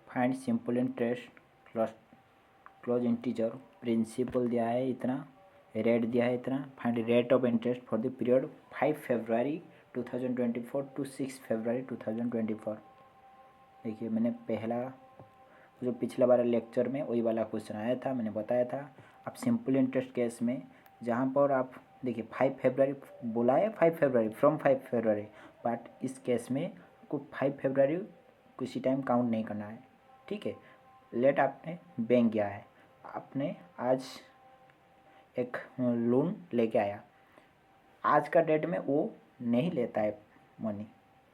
Find simple interest close integer, principal दिया है इतना, रेट दिया है इतना, find rate of interest for the period 5 February 2024 to 6 February 2024। देखिए मैंने पहला जो पिछला वाला लेक्चर में वही वाला क्वेश्चन आया था, मैंने बताया था। आप सिंपल इंटरेस्ट केस में जहाँ पर आप देखिए 5 फरवरी बोला है, 5 फरवरी फ्रॉम 5 फरवरी, बट इस केस में आपको 5 फरवरी किसी टाइम काउंट नहीं करना है, ठीक है। लेट आपने बैंक गया है, आपने आज एक लोन लेके आया, आज का डेट में वो नहीं लेता है मनी,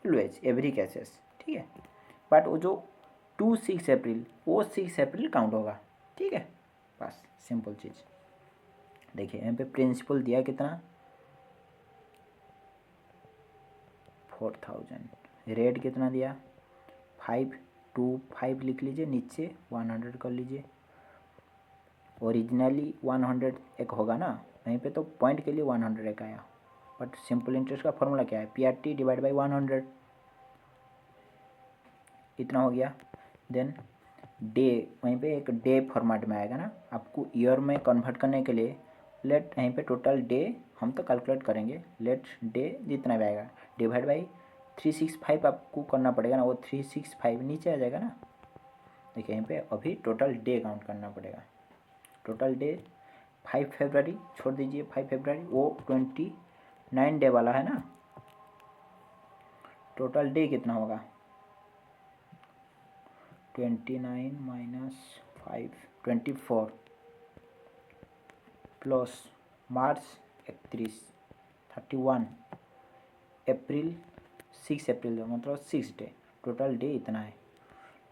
ऑलवेज एवरी केसेस, ठीक है। बट वो जो 6 अप्रैल वो 6 अप्रैल काउंट होगा, ठीक है। बस सिंपल चीज़। देखिए यहाँ पे प्रिंसिपल दिया कितना 4000, रेट कितना दिया 525 लिख लीजिए, नीचे 100 कर लीजिए। ओरिजिनली 100 एक होगा ना, वहीं पे तो पॉइंट के लिए 100 एक आया, बट सिंपल इंटरेस्ट का फॉर्मूला क्या है, PRT डिवाइड बाई 100, इतना हो गया। देन डे, वहीं पे एक डे फॉर्मेट में आएगा ना, आपको ईयर में कन्वर्ट करने के लिए लेट यहीं पे टोटल डे हम तो कैलकुलेट करेंगे, लेट डे जितना भी आएगा डिवाइड बाई 365 आपको करना पड़ेगा ना, वो 365 नीचे आ जाएगा ना। देखिए यहीं पे अभी टोटल डे काउंट करना पड़ेगा, टोटल डे 5 फरवरी छोड़ दीजिए, 5 फरवरी वो 29 डे वाला है ना, टोटल डे कितना होगा 29 माइनस 5 24 प्लस मार्च 31 31 अप्रैल 6 अप्रैल मतलब 6 डे, टोटल डे इतना है,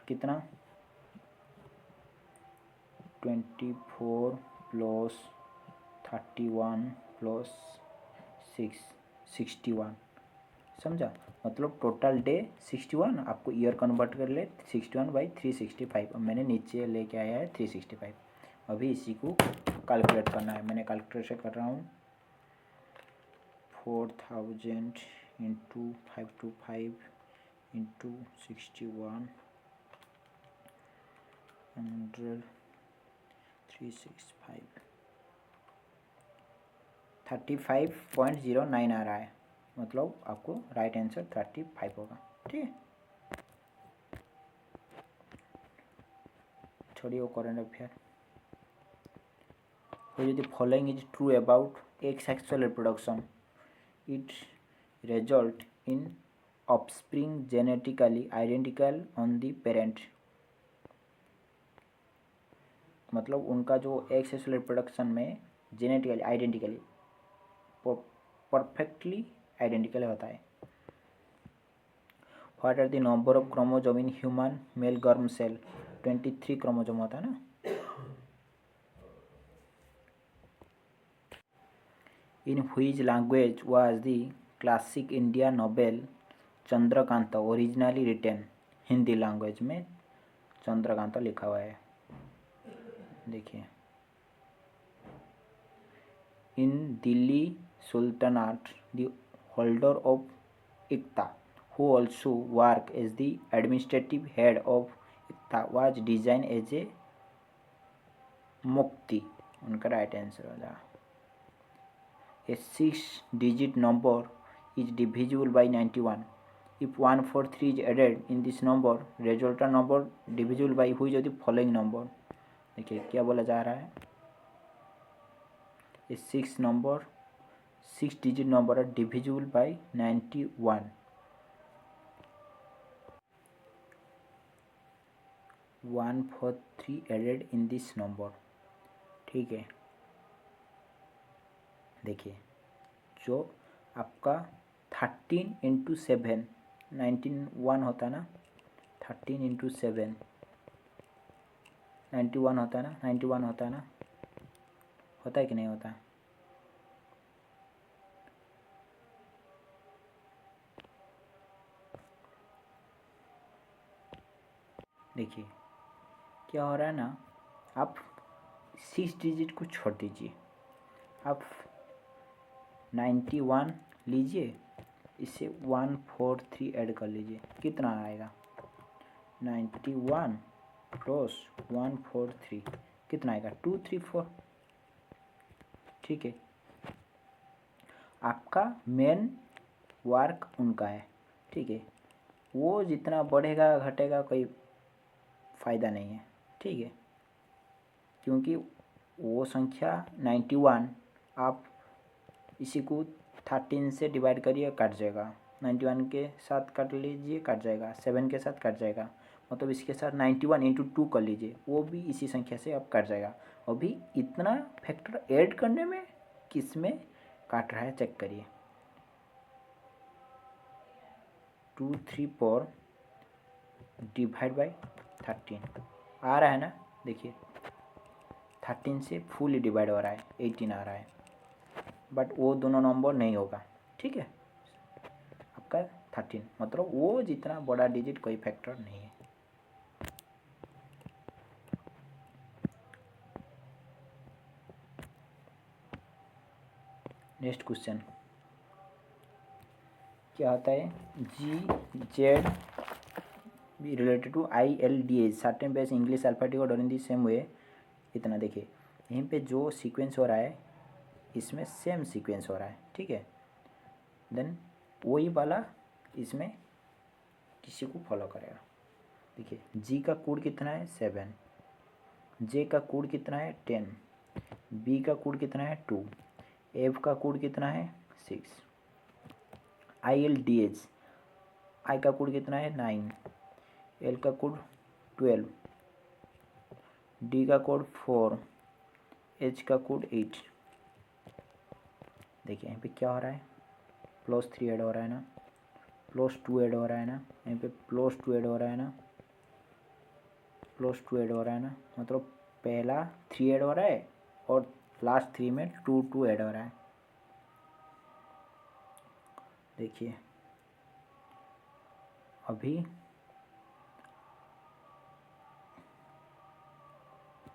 कितना 24 प्लस 31 प्लस 6 61, समझा। मतलब टोटल डे 61, आपको ईयर कन्वर्ट कर ले 61 बाई 365, अब मैंने नीचे लेके आया है 365। अभी इसी को कैलकुलेट करना है, मैंने कैलकुलेशन कर रहा हूँ 4000 इंटू 525 इंटू 61 100 365 35.09 आ रहा है, मतलब आपको राइट आंसर 35 होगा, ठीक है। छोड़िए वो current affair. The following is true about asexual reproduction, it result in offspring genetically identical on the parent, मतलब उनका जो asexual reproduction में जेनेटिकली आइडेंटिकली परफेक्टली आइडेंटिकल होता है। What are the number of chromosome in human male germ cell, 23 chromosome होता है ना। In which language was the classic India novel Chandrakanta originally written, Hindi language में चंद्रकांता लिखा हुआ है। देखिए in Delhi sultanate the holder of iqta who also work as the administrative head of ICTA was designed as a मुक्ति, उनका राइट आंसर हो जाएगा। A 6-digit number is divisible by 91. If 143 is added in this number, resultant number divisible by which of the following number? देखिए क्या बोला जा रहा है, ये 6 digit number are divisible by 91, 143 added in this number, ठीक है। देखिए जो आपका 13 इंटू 7 91 होता है ना, 13 इंटू 7 91 होता है ना, 91 होता है ना, होता है कि नहीं होता है। देखिए क्या हो रहा है ना, आप 6 डिजिट को छोड़ दीजिए, आप 91 लीजिए, इससे 143 ऐड कर लीजिए, कितना आएगा 91 प्लस 143 कितना आएगा 234। ठीक है, आपका मेन वर्क उनका है। ठीक है, वो जितना बढ़ेगा घटेगा कोई फ़ायदा नहीं है। ठीक है, क्योंकि वो संख्या 91 आप इसी को 13 से डिवाइड करिए काट जाएगा, 91 के साथ काट लीजिए काट जाएगा, 7 के साथ काट जाएगा, मतलब इसके साथ 91 इंटू 2 कर लीजिए, वो भी इसी संख्या से अब काट जाएगा। अभी इतना फैक्टर ऐड करने में किस में काट रहा है चेक करिए। 234 डिवाइड बाई 13 आ रहा है ना, देखिए 13 से फुली डिवाइड हो रहा है, 18 आ रहा है, बट वो दोनों नंबर नहीं होगा। ठीक है, आपका 13 मतलब वो जितना बड़ा डिजिट कोई फैक्टर नहीं है। नेक्स्ट क्वेश्चन क्या होता है, GZ related to ILDH certain base English alphabetic order in the same way. इतना देखिए यहीं पे जो सीक्वेंस हो रहा है इसमें सेम सीक्वेंस हो रहा है। ठीक है, देन वही वाला इसमें किसी को फॉलो करेगा। देखिए G का कोड कितना है 7, J का कोड कितना है 10, B का कोड कितना है 2, F का कोड कितना है 6, ILDH I का कोड कितना है 9, L का कोड 12, D का कोड 4, H का कोड 8। देखिए यहाँ पे क्या हो रहा है, +3 ऐड हो रहा है ना, +2 ऐड हो रहा है ना, यहाँ पे +2 ऐड हो रहा है ना, +2 ऐड हो रहा है ना, मतलब पहला 3 ऐड हो रहा है और लास्ट 3 में 2 ऐड हो रहा है। देखिए अभी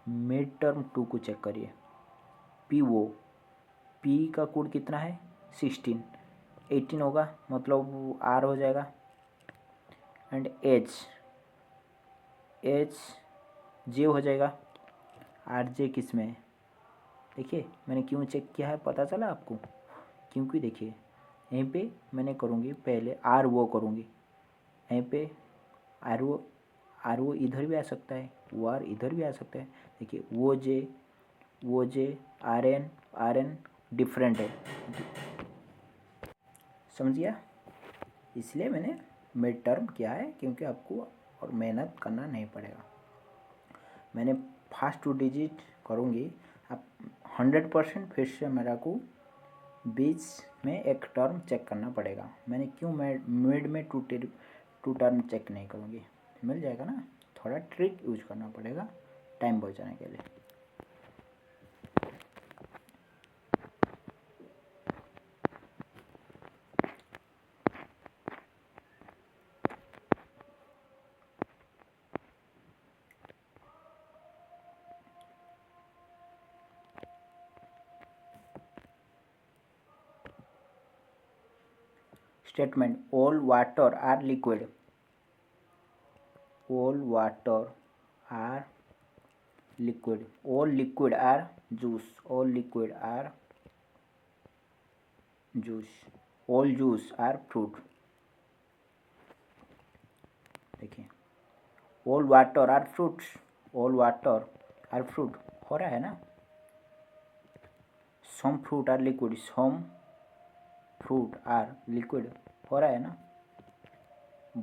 मिड टर्म 2 को चेक करिए, P का कोड कितना है 16, 18 होगा मतलब R हो जाएगा, एंड H J हो जाएगा। RJ किस में है, देखिए मैंने क्यों चेक किया है पता चला आपको, क्योंकि देखिए यहीं पे मैंने करूँगी पहले R वो करूँगी, यहीं पे R वो इधर भी आ सकता है, वो R इधर भी आ सकता है। देखिए वो J RN डिफरेंट है, समझ गया, इसलिए मैंने मिड टर्म किया है क्योंकि आपको और मेहनत करना नहीं पड़ेगा। मैंने फर्स्ट 2 डिजिट करूँगी, आप 100% फिर से मेरा को बीच में एक टर्म चेक करना पड़ेगा। मैंने क्यों मिड में 2 टर्म चेक नहीं करूँगी, मिल जाएगा ना, थोड़ा ट्रिक यूज करना पड़ेगा टाइम बचाने के लिए। Statement, all water are liquid, all water are liquid, all liquid are juice, all liquid are juice, all juice are fruit। देखिए all water are fruits, all water are fruit हो रहा है ना, some fruit are liquid, some fruit are liquid हो रहा है ना,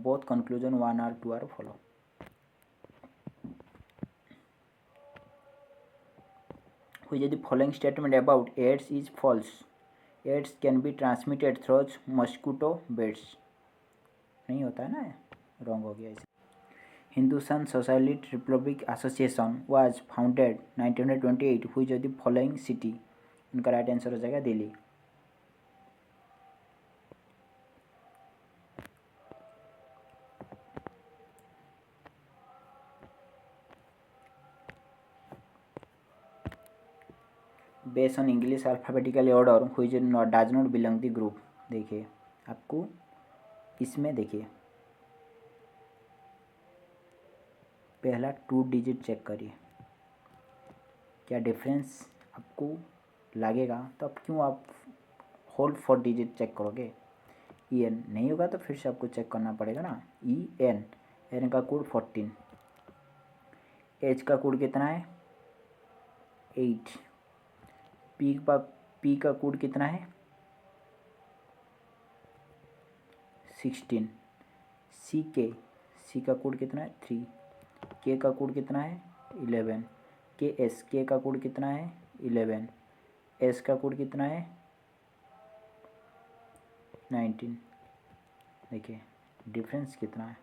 both conclusion 1 or 2 are follow। Which of the following statement about AIDS is false? AIDS can be transmitted through mosquito bites। नहीं होता है ना, रॉन्ग हो गया इसे। Hindustan Socialist Republic Association was founded 1928। Which of the following city? उनका right answer हो जाएगा Delhi. Based on English alphabetical order which does not belong the group. देखिए आपको इसमें देखिए पहला 2 डिजिट चेक करिए, क्या डिफरेंस आपको लगेगा, तो अब क्यों आप होल 4 डिजिट चेक करोगे। ई एन नहीं होगा तो फिर से आपको चेक करना पड़ेगा ना। ई एन, एन का कोड 14, एच का कोड कितना है 8, पी का कोड कितना है 16, सी का कोड कितना है 3, के का कोड कितना है 11, के का कोड कितना है 11, एस का कोड कितना है 19। देखिए डिफरेंस कितना है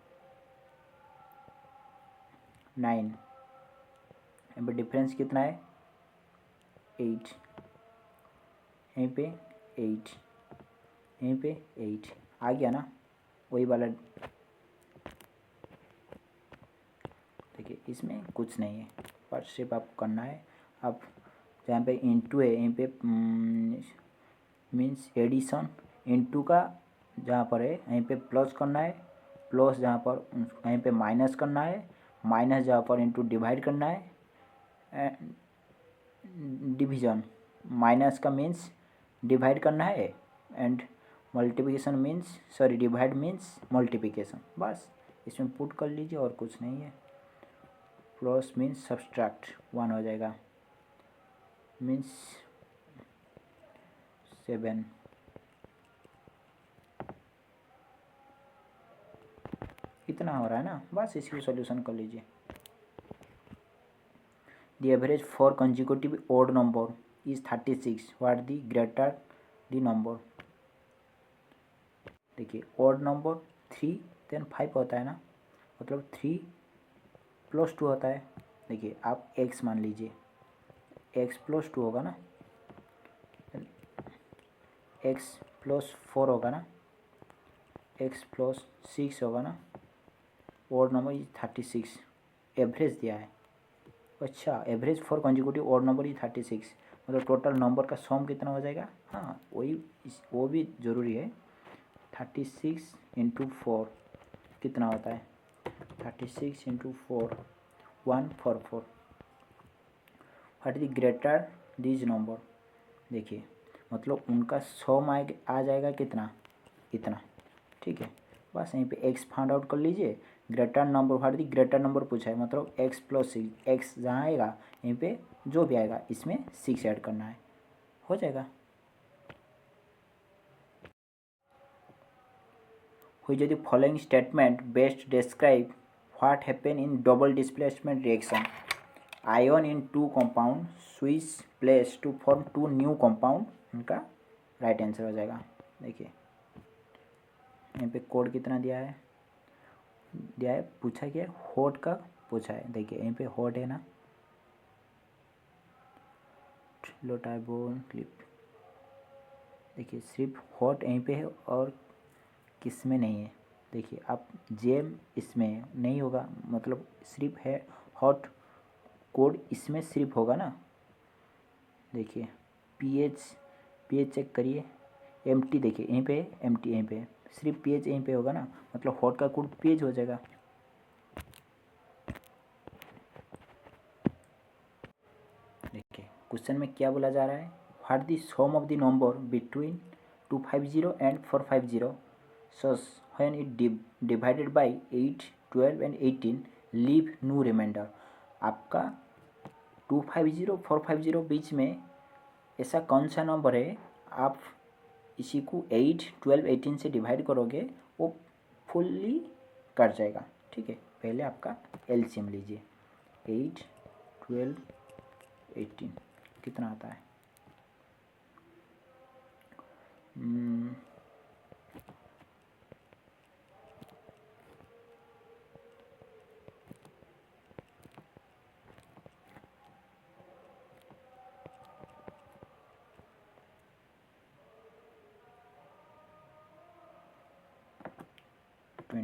9, यहाँ पे डिफरेंस कितना है 8, यहीं पे 8, यहीं पे 8 आ गया ना, वही वाला। देखिए इसमें कुछ नहीं है, पर सिर्फ आपको करना है। अब जहाँ पे इंटू है यहीं पे मीन्स एडिशन, इंटू का जहाँ पर है यहीं पे प्लस करना है, प्लस जहाँ पर यहीं पे माइनस करना है, माइनस जहाँ पर इंटू डिवाइड करना है, डिवीजन माइनस का मीन्स डिवाइड करना है, and multiplication means sorry divide means multiplication, बस इसमें पुट कर लीजिए और कुछ नहीं है। प्लस मीन्स सब्सट्रैक्ट 1 हो जाएगा, मीन्स 7, इतना हो रहा है ना, बस इसकी सॉल्यूशन कर लीजिए। The average for consecutive odd number is 36, what the greater the number. देखिए ओड नंबर 3 देन 5 होता है ना, मतलब 3 + 2 होता है। देखिए आप x मान लीजिए, x + 2 होगा ना, x + 4 होगा ना, x + 6 होगा ना, ओड नंबर इज 36, एवरेज दिया है। अच्छा average for consecutive odd number is 36, मतलब टोटल नंबर का सम कितना हो जाएगा। हाँ वही वो भी ज़रूरी है। 36 × 4 कितना होता है 36 × 4 144, what is greater this number. देखिए मतलब उनका सम आ जाएगा कितना, इतना, ठीक है। बस यहीं पे x फाइंड आउट कर लीजिए, greater number what the greater number पूछा है, मतलब x + 6, x जहाँ आएगा यहीं पे जो भी आएगा इसमें 6 ऐड करना है, हो जाएगा। which of the following statement best describe what happen in double displacement reaction, ion in two compound switch place to form two new compound, उनका राइट आंसर हो जाएगा। देखिए यहाँ पे कोड कितना दिया है पूछा क्या है, हॉट का पूछा है। देखिए यहीं पे हॉट है ना, लोटाइबोन क्लिप, देखिए सिर्फ हॉट यहीं पे है और किस में नहीं है। देखिए आप जेम इसमें नहीं होगा, मतलब सिर्फ है हॉट कोड इसमें सिर्फ होगा ना। देखिए पीएच चेक करिए, एमटी देखिए यहीं पे एमटी, यहीं पे सिर्फ पीएच यहीं पे होगा ना, मतलब हॉट का कोड पीएच हो जाएगा। देखिए क्वेश्चन में क्या बोला जा रहा है, what the sum of the number between 250 and 450 such when it divided by 8 12 and 18 leave no remainder. आपका 250 450 बीच में ऐसा कौन सा नंबर है, आप इसी को 8 12 18 से डिवाइड करोगे वो फुल्ली कट जाएगा, ठीक है। पहले आपका एलसीएम लीजिए, 8 12 18 कितना आता है,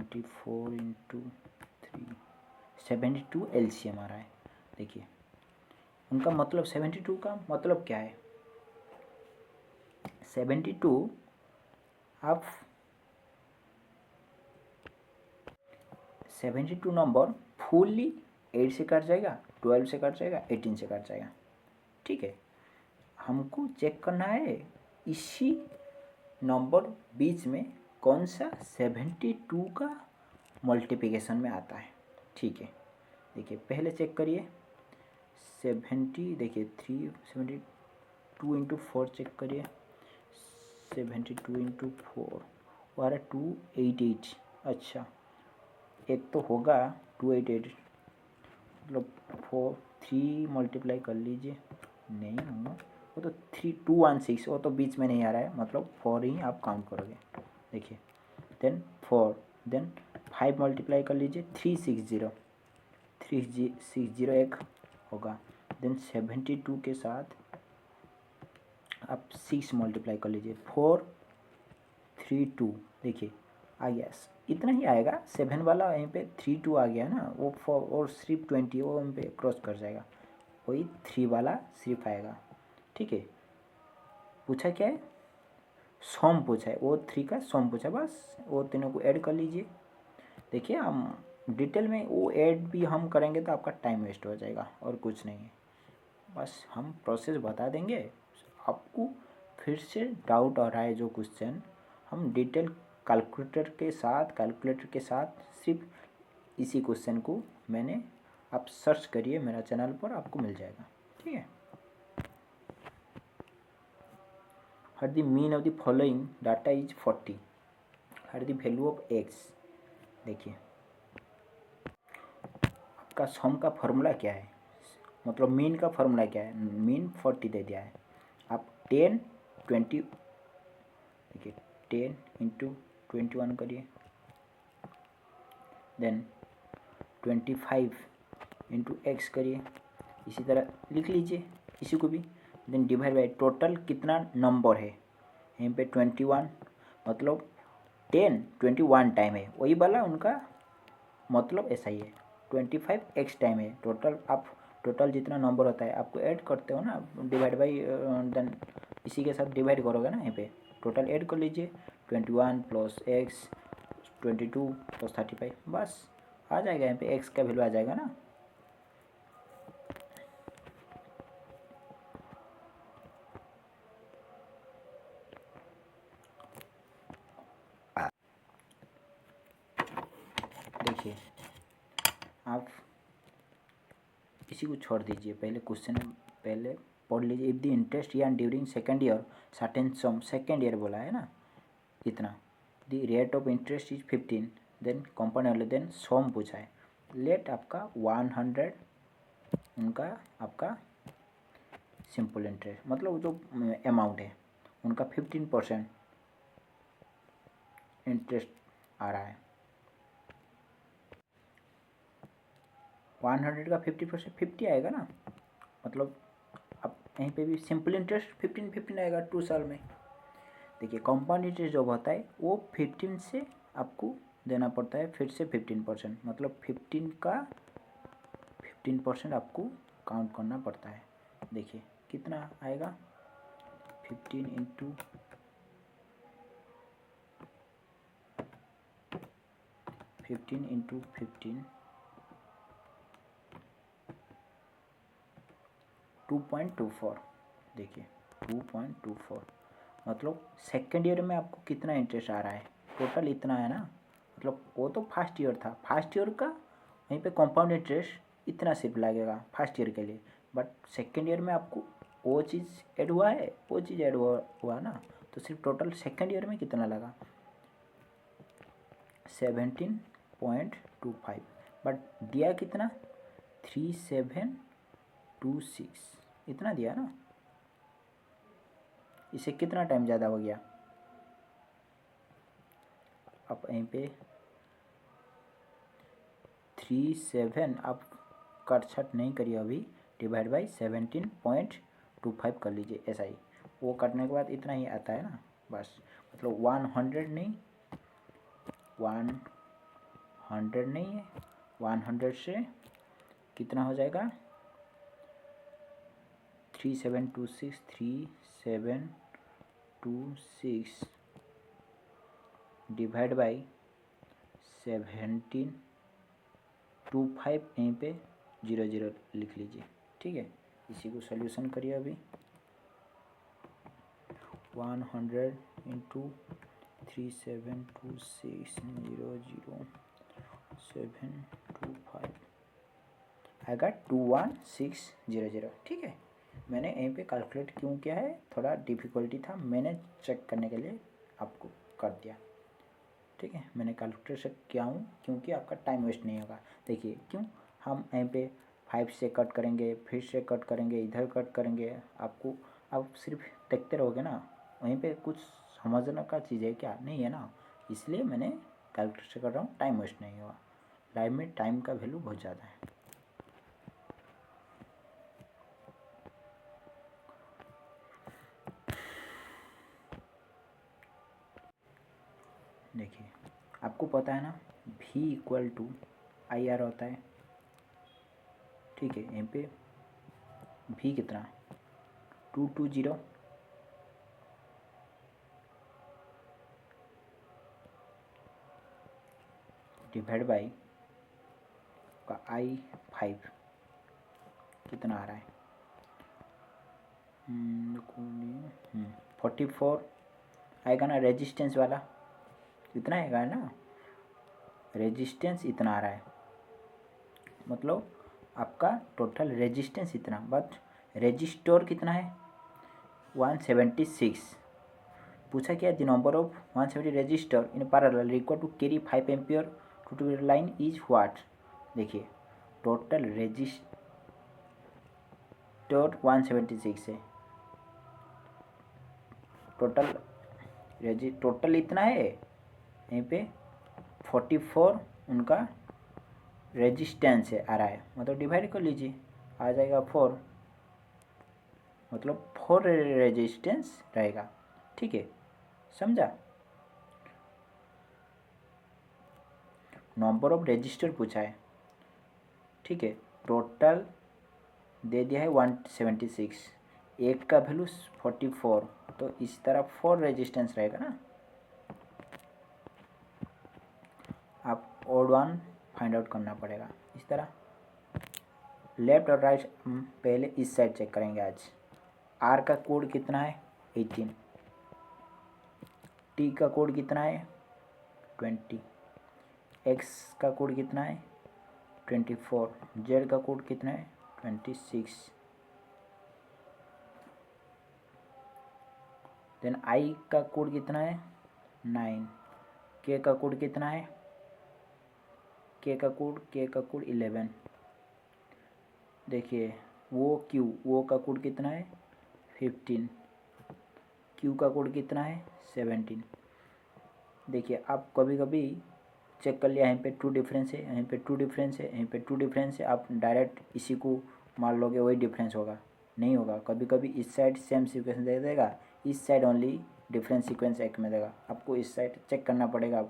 24 × 3 72 एलसीएम आ रहा है। देखिए उनका मतलब 72 का मतलब क्या है, 72 आप 72 नंबर फुल्ली 8 से कट जाएगा, 12 से कट जाएगा, 18 से कट जाएगा। ठीक है, हमको चेक करना है इसी नंबर बीच में कौन सा 72 का मल्टीप्लिकेशन में आता है। ठीक है, देखिए पहले चेक करिए 70, देखिए 372 इंटू 4 चेक करिए, 72 इंटू 4 वो आ रहा है 288। अच्छा, एक तो होगा 288, मतलब 3 मल्टीप्लाई कर लीजिए, नहीं होगा वो तो 3216, वो तो बीच में नहीं आ रहा है, मतलब 4 ही आप काउंट करोगे। देखिए देन 4, देन 5 मल्टीप्लाई कर लीजिए, 360 एक होगा, देन 72 के साथ आप 6 मल्टीप्लाई कर लीजिए, 432, देखिए आ गया, इतना ही आएगा। 7 वाला यहीं पे 32 आ गया ना, वो 4 और सिर्फ 20 वो वहीं पे क्रॉस कर जाएगा, वही 3 वाला सिर्फ आएगा। ठीक है, पूछा क्या है, सम पूछा है, वो 3 का सम पूछा, बस वो तीनों को ऐड कर लीजिए। देखिए हम डिटेल में वो ऐड भी हम करेंगे तो आपका टाइम वेस्ट हो जाएगा और कुछ नहीं है, बस हम प्रोसेस बता देंगे। आपको फिर से डाउट आ रहा है जो क्वेश्चन, हम डिटेल कैलकुलेटर के साथ सिर्फ इसी क्वेश्चन को मैंने, आप सर्च करिए मेरा चैनल पर, आपको मिल जाएगा। ठीक है, हर the mean of the following data is 40, her the value of x. देखिए आपका सम का फॉर्मूला क्या है, मतलब मीन का फॉर्मूला क्या है, मीन 40 दे दिया है, आप 10 20, देखिए 10 इंटू 21 करिए, देन 25 इंटू एक्स करिए, इसी तरह लिख लीजिए इसी को भी, देन डिवाइड बाई टोटल कितना नंबर है, यहीं पे 21, मतलब 10 21 टाइम है, वही वाला उनका मतलब ऐसा ही है, 25 एक्स टाइम है। टोटल आप टोटल जितना नंबर होता है आपको ऐड करते हो ना, डिवाइड बाई, देन इसी के साथ डिवाइड करोगे ना, यहाँ पे टोटल ऐड कर लीजिए, 21 प्लस एक्स 22 प्लस 35, बस आ जाएगा, यहाँ पे एक्स का वैल्यू आ जाएगा ना। देखिए आप इसी को छोड़ दीजिए, पहले क्वेश्चन पहले पढ़ लीजिए, if the interest year during second year certain sum, second year बोला है ना इतना, the rate of interest is 15, then compound, then sum पूछा है, लेट आपका 100 उनका आपका सिंपल इंटरेस्ट, मतलब जो अमाउंट है उनका 15% इंटरेस्ट आ रहा है, 100 का 50% 50 आएगा ना, मतलब अब यहीं पे भी सिंपल इंटरेस्ट 15 आएगा 2 साल में। देखिए कंपाउंड इंटरेस्ट जो होता है वो 15 से आपको देना पड़ता है फिर से 15%, मतलब 15 का 15% आपको काउंट करना पड़ता है। देखिए कितना आएगा, 15 इंटू 15 2.24, देखिए 2.24, मतलब सेकेंड ईयर में आपको कितना इंटरेस्ट आ रहा है, टोटल इतना है ना, मतलब वो तो फर्स्ट ईयर था, फर्स्ट ईयर का वहीं पे कंपाउंड इंटरेस्ट इतना सिर्फ लगेगा फर्स्ट ईयर के लिए, बट सेकेंड ईयर में आपको वो चीज़ ऐड हुआ है, वो चीज़ ऐड हुआ ना, तो सिर्फ टोटल सेकेंड ईयर में कितना लगा 17.25, बट दिया कितना 3726, इतना दिया ना, इसे कितना टाइम ज़्यादा हो गया, आप यहीं पे 37 आप कट छट नहीं करिए अभी, डिवाइड बाई 17.25 कर लीजिए, ऐसा ही वो करने के बाद इतना ही आता है ना, बस मतलब 100 नहीं, 100 नहीं है, 100 से कितना हो जाएगा 3726 डिवाइड बाई 17.25 यहीं पे 0 लिख लीजिए। ठीक है, इसी को सॉल्यूशन करिए अभी। 100 इंटू 3726000725 आएगा 21600। ठीक है, मैंने यहीं पे कैलकुलेट क्यों किया है, थोड़ा डिफ़िकल्टी था, मैंने चेक करने के लिए आपको कर दिया। ठीक है, मैंने कैलकुलेट किया हूँ क्योंकि आपका टाइम वेस्ट नहीं होगा। देखिए क्यों, हम यहीं पे 5 से कट करेंगे, फिर से कट करेंगे, इधर कट करेंगे, आपको आप सिर्फ देखते रहोगे ना, वहीं पे कुछ समझने का चीज़ है क्या, नहीं है ना, इसलिए मैंने कैलकुलेट कर रहा हूँ, टाइम वेस्ट नहीं होगा। लाइफ में टाइम का वैल्यू बहुत ज़्यादा है। देखिए आपको पता है ना, V इक्वल टू IR होता है। ठीक है, यहीं पे V कितना, 220 डिवाइड बाई का I5 कितना आ रहा है, 44 आएगा ना, रेजिस्टेंस वाला इतना आएगा ना, रेजिस्टेंस इतना आ रहा है, मतलब आपका टोटल रेजिस्टेंस इतना, बट रेजिस्टर कितना है 176। पूछा क्या, the number of 170 resistor in parallel required to carry 5 ampere to line is what. देखिए टोटल रेजिस्टर 176 है, टोटल इतना है, यहीं पे 44 उनका रेजिस्टेंस है आ रहा है, मतलब डिवाइड कर लीजिए, आ जाएगा 4, मतलब 4 रेजिस्टेंस रहेगा। ठीक है, समझा। नंबर ऑफ रजिस्टर पूछा है। ठीक है, टोटल दे दिया है 176, एक का वैल्यू 44, तो इस तरह 4 रेजिस्टेंस रहेगा ना, आप ओड वन फाइंड आउट करना पड़ेगा। इस तरह लेफ्ट और राइट पहले इस साइड चेक करेंगे आज। आर का कोड कितना है 18, टी का कोड कितना है 20, एक्स का कोड कितना है 24, जेड का कोड कितना है 26, देन आई का कोड कितना है 9, के का कोड कितना है, के का कोड 11। देखिए वो का कोड कितना है 15, क्यू का कोड कितना है 17। देखिए आप कभी कभी चेक कर लिया, यहीं पे 2 डिफरेंस है, यहीं पे 2 डिफरेंस है, यहीं पे 2 डिफरेंस है, आप डायरेक्ट इसी को मान लोगे वही डिफरेंस होगा, नहीं होगा। कभी कभी इस साइड सेम सीक्वेंस दे देगा, इस साइड ओनली डिफरेंट सीक्वेंस एक में देगा, आपको इस साइड चेक करना पड़ेगा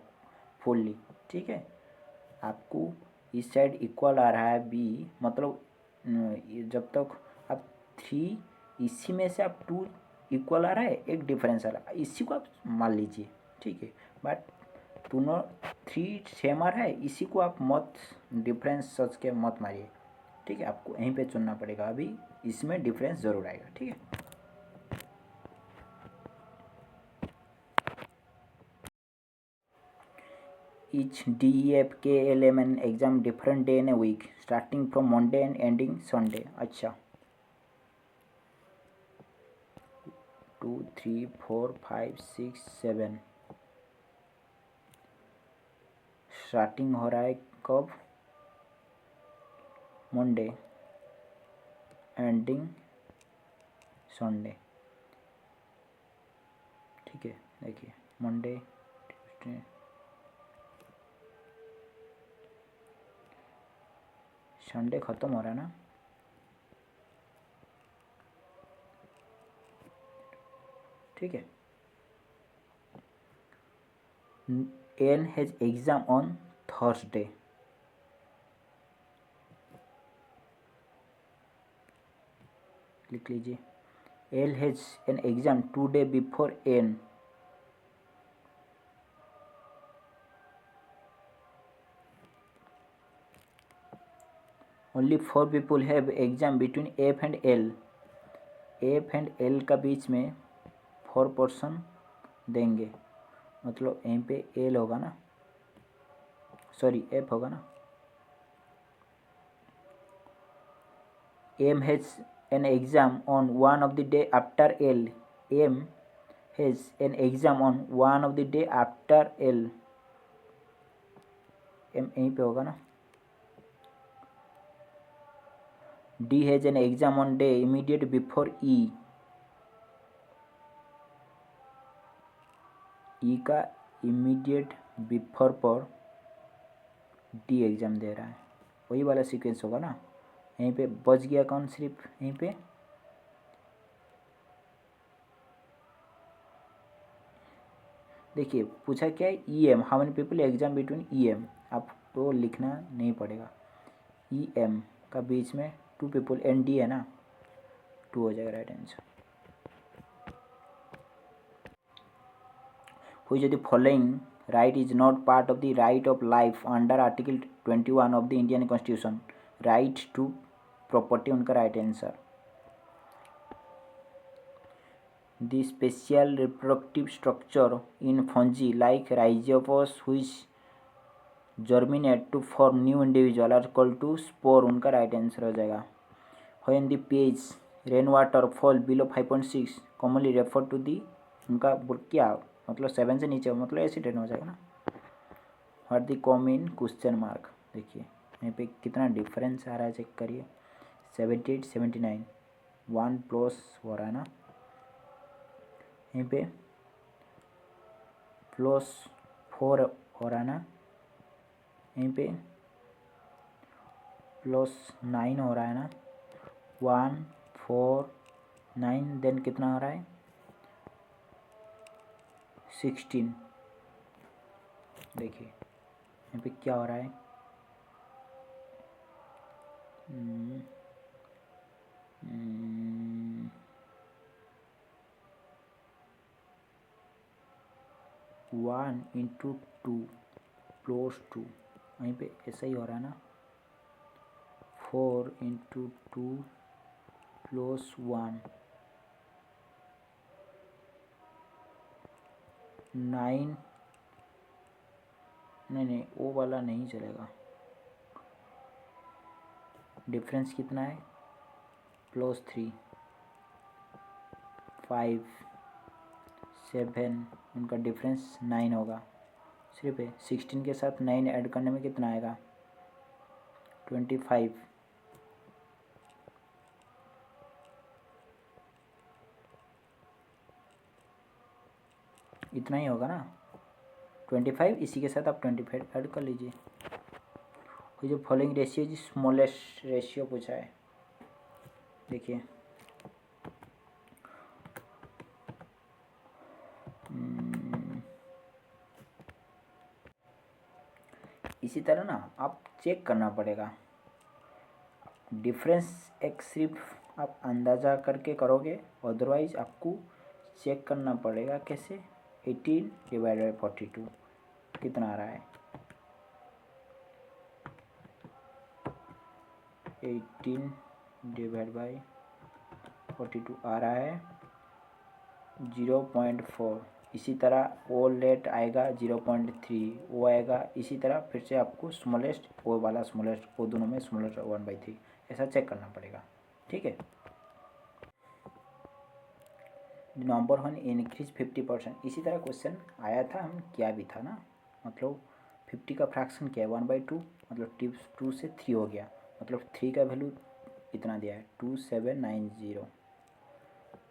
फुल्ली। ठीक है, आपको इस साइड इक्वल आ रहा है बी, मतलब जब तक आप 3 इसी में से आप 2 इक्वल आ रहा है, एक डिफरेंस आ रहा है, इसी को आप मान लीजिए। ठीक है, बट दोनों 3 सेम आ रहा है, इसी को आप मत डिफरेंस सोच के मत मारिए। ठीक है, आपको यहीं पे चुनना पड़ेगा, अभी इसमें डिफरेंस ज़रूर आएगा। ठीक है, each DEF KLM exam different day in a week starting from Monday and ending Sunday. अच्छा 2 3 4 5 6 7 स्टार्टिंग हो रहा है कब, मंडे, एंडिंग संडे। ठीक है, देखिए मंडे ट्यूसडे संडे ख़त्म हो रहा है ना। ठीक है, N has exam on Thursday, लिख लीजिए। L has an exam 2 day before N, only 4 people have exam between F and L. F and L का बीच में 4 पर्सन देंगे, मतलब यहीं पे एल होगा ना, सॉरी एफ होगा ना। M has an exam on one of the day after L. M has an exam on one of the day after L. M यहीं पे होगा ना। D has an exam on day immediate before E. E का immediate before पर D exam दे रहा है, वही वाला सीक्वेंस होगा ना। यहीं पे बच गया कौन, सिर्फ यहीं पे देखिए पूछा क्या है, E M, how many people exam between E M, आपको लिखना नहीं पड़ेगा। ई एम का बीच में 2 पीपल, एन डी है ना, 2 हो जाएगा right answer. Which of the following right is not part of the right of life under Article 21 of the Indian Constitution? Right to property उनका right answer. The special reproductive structure in fungi like rhizospores which germinate to form new individual are called to spore उनका right answer हो जाएगा। When the pH rainwater fall below 5.6 commonly refer to the उनका क्या मतलब 7 से नीचे मतलब acid rain हो जाएगा ना। What the common question mark, देखिए यहाँ पे कितना डिफरेंस आ रहा है चेक करिए। 78 79 1 प्लस हो रहा है ना, यहीं पे +4 हो रहा है ना, यहीं पे +9 हो रहा है ना। 1 4 9 देन कितना हो रहा है 16। देखिए यहाँ पे क्या हो रहा है, वन इंटू 2 + 2, वहीं पे ऐसा ही हो रहा है ना। 4 इंटू 2 + 1 9, नहीं वो वाला नहीं चलेगा। डिफरेंस कितना है +3 5 7, उनका डिफरेंस 9 होगा सिर्फ है। 16 के साथ 9 ऐड करने में कितना आएगा 25। इतना ही होगा ना 25, इसी के साथ आप 25 ऐड कर लीजिए। कोई जो फॉलोइंग रेशियो जी स्मॉलेस्ट रेशियो पूछा है, देखिए इसी तरह ना आप चेक करना पड़ेगा। डिफरेंस एक सिर्फ आप अंदाज़ा करके करोगे, अदरवाइज आपको चेक करना पड़ेगा कैसे। 18 / 42 कितना आ रहा है 18 / 42 आ रहा है 0.4। इसी तरह ओ लेट आएगा 0.3, वो आएगा इसी तरह। फिर से आपको स्मॉलेस्ट ओ वाला स्मॉलेस्ट, वो दोनों में स्मॉलेस्ट 1/3 ऐसा चेक करना पड़ेगा, ठीक है। नंबर 1 इंक्रीज 50%, इसी तरह क्वेश्चन आया था, हम क्या भी था ना, मतलब 50 का फ्रैक्शन क्या है 1/2, मतलब टिप्स 2 से 3 हो गया, मतलब 3 का वैल्यू इतना दिया है 2790।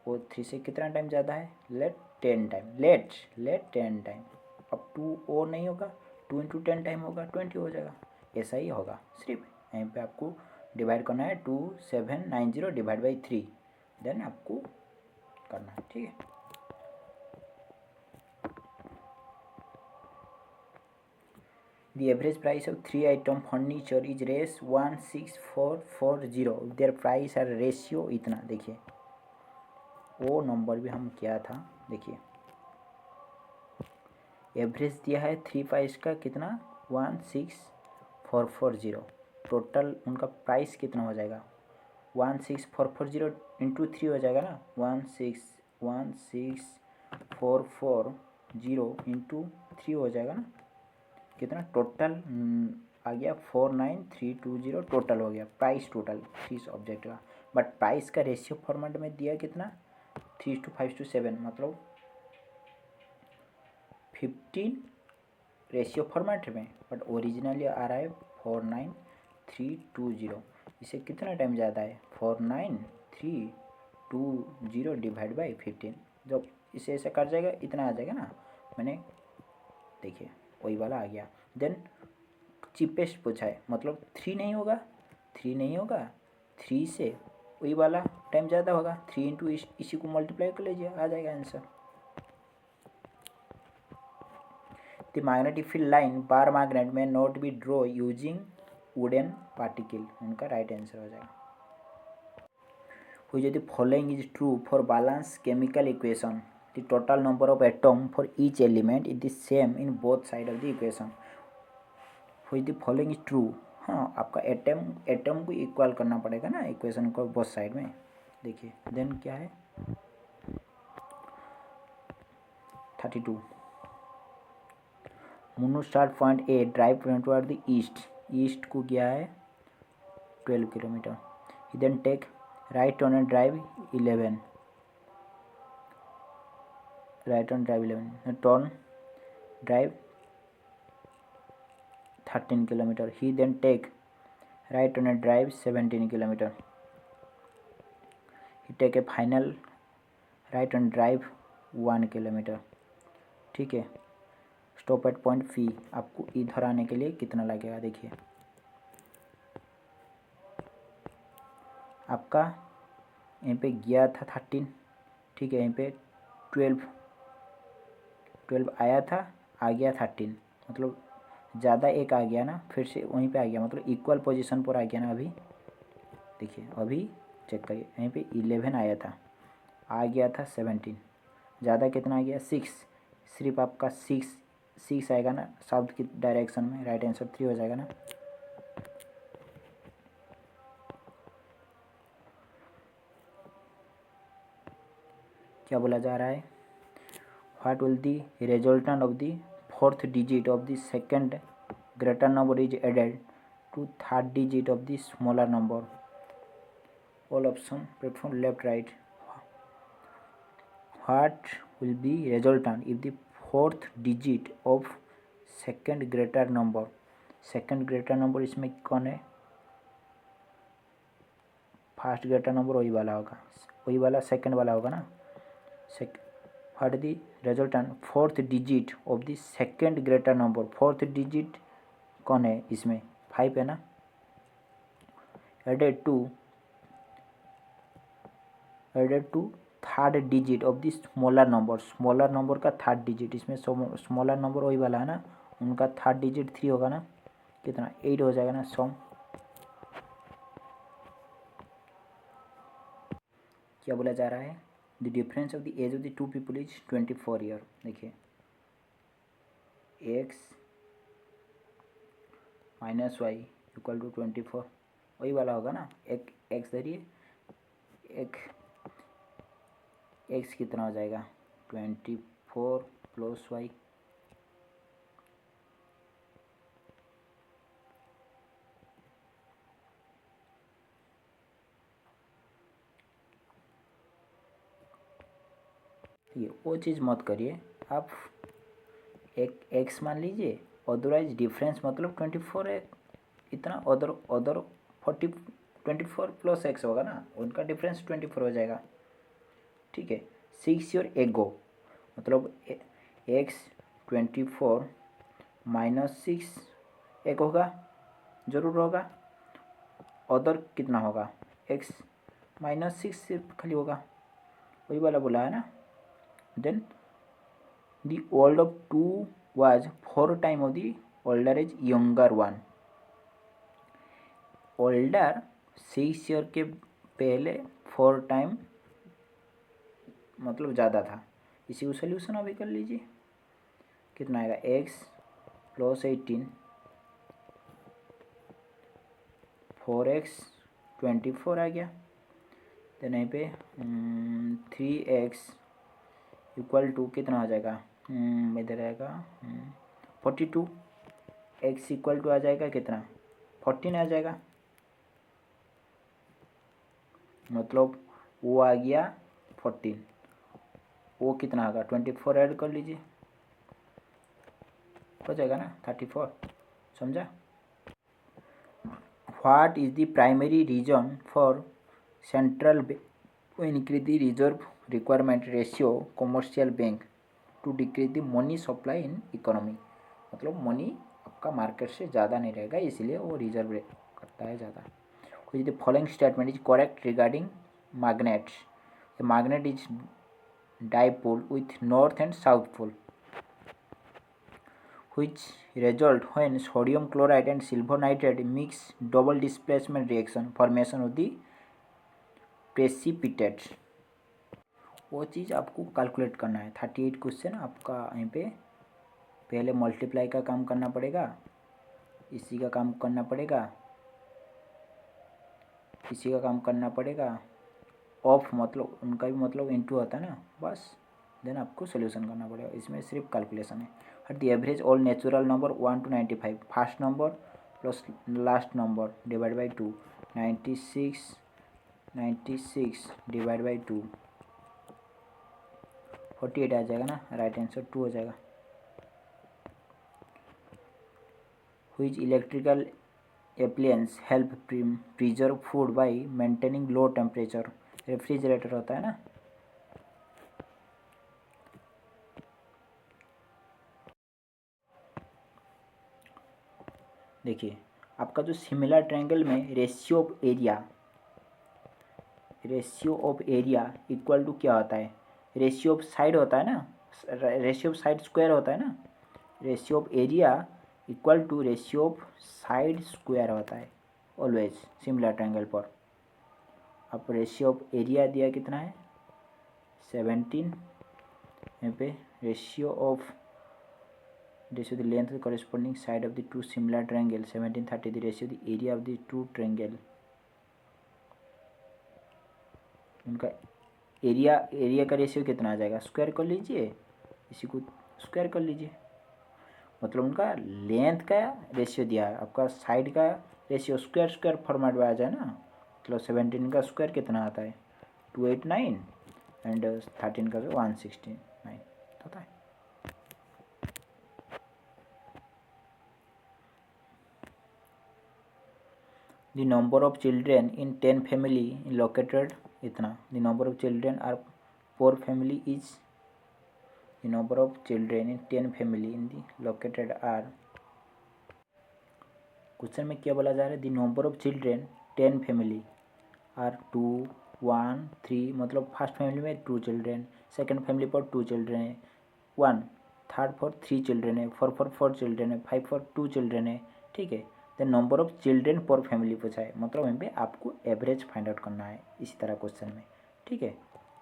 वो 3 से कितना टाइम ज़्यादा है लेट 10 टाइम, लेट 10 टाइम। अब 2 और नहीं होगा, 2 × 10 टाइम होगा 20 हो जाएगा, ऐसा ही होगा। सिर्फ यहीं पे आपको डिवाइड करना है 2790 / 3, देन आपको करना है, ठीक है। The average price of 3 item furniture is रेस 16440, their price are रेशियो इतना। देखिए वो नंबर भी हम क्या था, देखिए एवरेज दिया है 3 प्राइस का कितना 16440, टोटल उनका प्राइस कितना हो जाएगा, 16440 इंटू 3 हो जाएगा ना, 16440 इंटू 3 हो जाएगा ना, कितना टोटल आ गया 49320 टोटल हो गया प्राइस टोटल इस ऑब्जेक्ट का। बट प्राइस का रेशियो फॉर्मेट में दिया कितना 3:5:7 मतलब 15 रेशियो फॉर्मेट में, बट ओरिजिनली आ रहा है 49320। इसे कितना टाइम ज़्यादा है 49320 डिवाइड बाई 15, जब इसे ऐसे कर जाएगा इतना आ जाएगा ना, मैंने देखिए वही वाला आ गया। देन चीपेस्ट पूछा है मतलब 3 नहीं होगा, 3 से वही वाला टाइम ज़्यादा होगा, 3 इंटू इसी को मल्टीप्लाई कर लीजिए आ जाएगा answer. The magnetic field line bar magnet में not be draw using wooden particle, उनका राइट आंसर हो जाएगा। which of the following is true for balanced chemical equation, the total number of atom for each element is the same in both side of the equation, which the following is true। हाँ आपका atom को equal करना पड़ेगा ना equation को both side में। देखिए then क्या है 32 Munnu start point a drive toward the east को गया है 12 kilometre, he then take right on drive 11 turn drive 13 kilometre, he then take right on drive 17 kilometre, he take a final right on drive 1 kilometre. ठीक है, stop at point फी, आपको इधर आने के लिए कितना लगेगा देखिए, आपका यहाँ पे गया था 13, ठीक है, यहाँ पे 12 आया था, आ गया 13, मतलब ज़्यादा एक आ गया ना, फिर से वहीं पे आ गया, मतलब इक्वल पोजीशन पर आ गया ना। अभी देखिए अभी चेक करिए, यहीं पे 11 आया था, आ गया था 17, ज़्यादा कितना आ गया 6, सिर्फ आपका 6 आएगा ना साउथ की डायरेक्शन में, राइट आंसर 3 हो जाएगा ना। क्या बोला जा रहा है, what will the resultant of the 4th digit of the second greater number is added to 3rd digit of the smaller number, all option platform left right. What will be resultant if the 4th digit of second greater number इसमें कौन है, first greater number वही वाला होगा, वही वाला second वाला होगा ना। What the resultant 4th digit of the second greater number, 4th digit कौन है इसमें 5 है ना, added to 3rd digit of the smaller number का 3rd digit, इसमें स्मॉलर नंबर वही वाला है ना, उनका 3rd digit 3 होगा ना, कितना 8 हो जाएगा ना सम। क्या बोला जा रहा है, the difference of the as ऑफ द 2 पीपल इज 24 ईयर। देखिए X minus Y equal to 24, वही वाला होगा ना, एक एक्स धरिए, एक एक्स कितना हो जाएगा 24 प्लस वाई, ये वो चीज़ मत करिए आप, एक एक्स मान लीजिए, अदरवाइज डिफरेंस मतलब 24 है इतना, अदर 24 प्लस एक्स होगा ना, उनका डिफरेंस 24 हो जाएगा। ठीक है, 6 ईयर एगो मतलब एक्स 24 माइनस 6 एक होगा, जरूर होगा, अदर कितना होगा एक्स माइनस 6 सिर्फ खाली होगा, वही वाला बोला है ना। Then the old of 2 was 4 time of the older is younger one, older 6 year के पहले 4 टाइम मतलब ज़्यादा था। इसी को सोल्यूशन अभी कर लीजिए, कितना आएगा एक्स प्लस 18 4x 24 आ गया। देन यहीं पे 3x इक्वल टू कितना हो जाएगा, इधर आएगा 42। x इक्वल टू आ जाएगा कितना, 14 आ जाएगा। मतलब वो आ गया 14, वो कितना होगा 24 ऐड कर लीजिए, हो जाएगा ना 34। समझा। What is the primary reason for central to increase the reserve requirement ratio commercial bank to decrease the money supply in economy। मतलब मनी आपका मार्केट से ज़्यादा नहीं रहेगा, इसलिए वो रिजर्व करता है ज़्यादा। which the following statement is correct regarding magnets। a magnet is dipole with north and south pole which result when sodium chloride and silver nitrate mix double displacement reaction formation of the precipitate। वो चीज़ आपको calculate करना है। 38 question आपका यहीं पे पहले multiply का काम करना पड़ेगा, इसी का काम करना पड़ेगा, इसी का काम करना पड़ेगा। ऑफ मतलब उनका भी मतलब इनटू होता है ना, बस देन आपको सोल्यूशन करना पड़ेगा। इसमें सिर्फ कैलकुलेशन है। At the average all natural number 1 to 95, first number plus last number divide by 2, 96 divide by 2 48 आ जाएगा ना, राइट आंसर 2 हो जाएगा। which electrical appliance help preserve food by maintaining low temperature। Refrigerator होता है ना। देखिए आपका जो सिमिलर ट्रायंगल में ratio of area equal to क्या होता है, रेशियो ऑफ साइड होता है ना, रेशियो ऑफ साइड स्क्वायर होता है ना। Ratio of area equal to ratio of side square होता है ऑलवेज सिमिलर ट्रायंगल पर। अब रेशियो ऑफ एरिया दिया कितना है 17, यहाँ पे ratio the length corresponding side of the two similar triangle 17 30, the ratio the area of the two triangle. उनका एरिया का रेशियो कितना आ जाएगा, स्क्वायर कर लीजिए, इसी को स्क्वायर कर लीजिए। मतलब उनका लेंथ का रेशियो दिया है, आपका साइड का रेशियो स्क्वायर फॉर्मेट में आ जाए ना। मतलब 17 का स्क्वायर कितना आता है 289 एंड 13 का 169 होता है। The number of children in 10 family located इतना, the number of children are 4 family is, the number of children in 10 family in the located are. Question में क्या बोला जा रहा है, the number of children 10 family are 2 1 3, मतलब first family में 2 children, second family पर 2 चिल्ड्रेन है 1, थर्ड पर 3 चिल्ड्रेन है, 4 पर 4 चिल्ड्रेन है, 5 पर 2 चिल्ड्रेन है। ठीक है, द नंबर ऑफ चिल्ड्रेन पर फैमिली पूछा है, मतलब वहीं पे आपको एवरेज फाइंड आउट करना है इसी तरह क्वेश्चन में। ठीक है,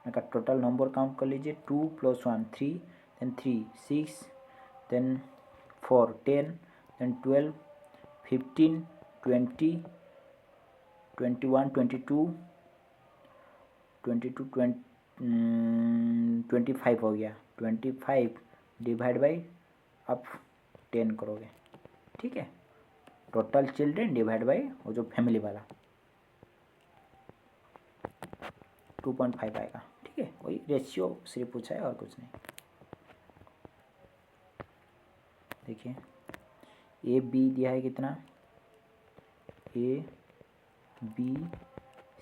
इनका टोटल नंबर काउंट कर लीजिए 2 + 1 3, देन 3 6, देन 4 10, देन 12 15 20 21 22 25 हो गया। 25 डिवाइड बाई आप 10 करोगे। ठीक है, टोटल चिल्ड्रेन डिवाइड बाई वो जो फैमिली वाला 2.5 आएगा। ठीक है, वही रेशियो सिर्फ पूछा है और कुछ नहीं। देखिए ए बी दिया है कितना, ए बी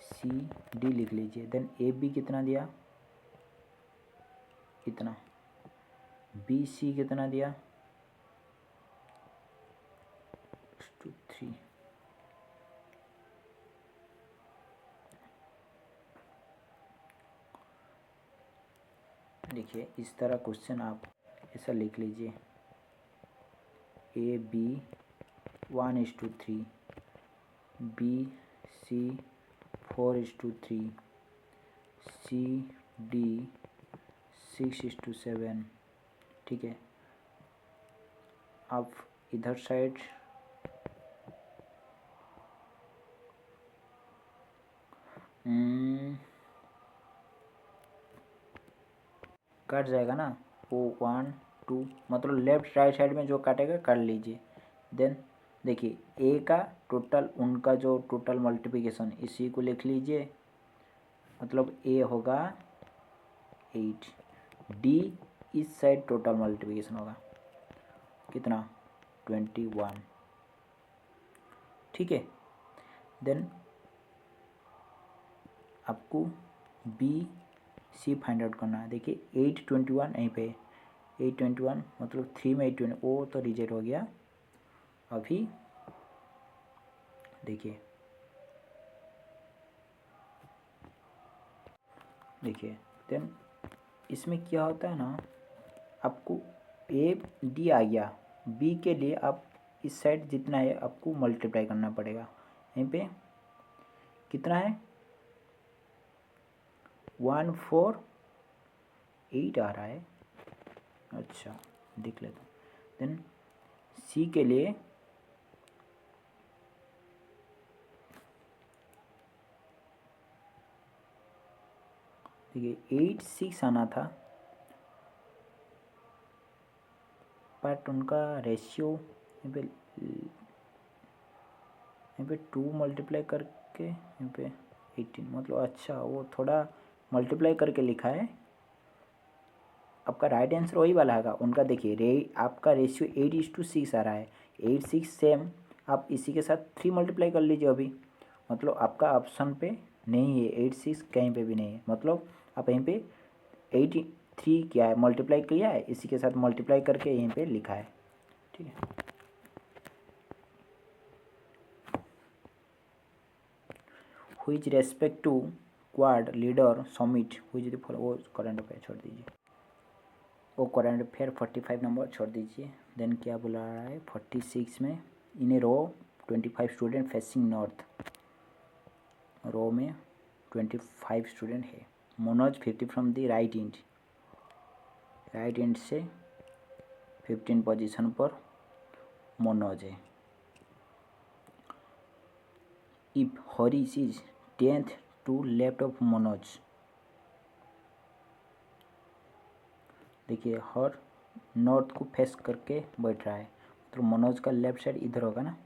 सी डी लिख लीजिए। देन ए बी कितना दिया इतना, बी सी कितना दिया 3। देखिए इस तरह क्वेश्चन आप ऐसा लिख लीजिए, A B 1:3, B C 4:3, C D 6:7। ठीक है, आप इधर साइड कट जाएगा ना वो 1 2, मतलब लेफ्ट राइट साइड में जो काटेगा कर लीजिए। देन देखिए ए का टोटल, उनका जो टोटल मल्टीप्लिकेशन इसी को लिख लीजिए, मतलब ए होगा 8, डी इस साइड टोटल मल्टीप्लिकेशन होगा कितना 21, ठीक है। देन आपको बी सी फाइंड आउट करना है। देखिए 821 यहीं पे 821 मतलब 3 में 820, वो तो रिजेक्ट हो गया। अभी देखिए देन इसमें क्या होता है ना, आपको ए डी आ गया, बी के लिए आप इस साइड जितना है आपको मल्टीप्लाई करना पड़ेगा। यहीं पे कितना है 148 आ रहा है, अच्छा देख लेता हूँ। देन सी के लिए देखिए 86 आना था, बट उनका रेशियो यहाँ पे 2 मल्टीप्लाई करके यहाँ पे 18, मतलब अच्छा वो थोड़ा मल्टीप्लाई करके लिखा है। आपका राइट आंसर वही वाला है उनका। देखिए आपका रेशियो 8:6 आ रहा है, 8:6 सेम आप इसी के साथ 3 मल्टीप्लाई कर लीजिए अभी, मतलब आपका ऑप्शन पे नहीं है 8:6, कहीं पे भी नहीं है, मतलब आप यहीं पे 83 क्या है मल्टीप्लाई किया है, इसी के साथ मल्टीप्लाई करके यहीं पे लिखा है, ठीक है। Whose respect to quad leader summit whose वो करंट अफेयर छोड़ दीजिए, वो करंट अफेयर 45 नंबर छोड़ दीजिए। देन क्या बुला रहा है 46 में, in a row 25 student facing north, row में 25 स्टूडेंट है। Manoj 50 from the right end से 15 पोजीशन पर मनोज है। If Harish is 10th to left of Manoj, देखिए हर नॉर्थ को फेस करके बैठ रहा है, तो मनोज का लेफ्ट साइड इधर होगा ना।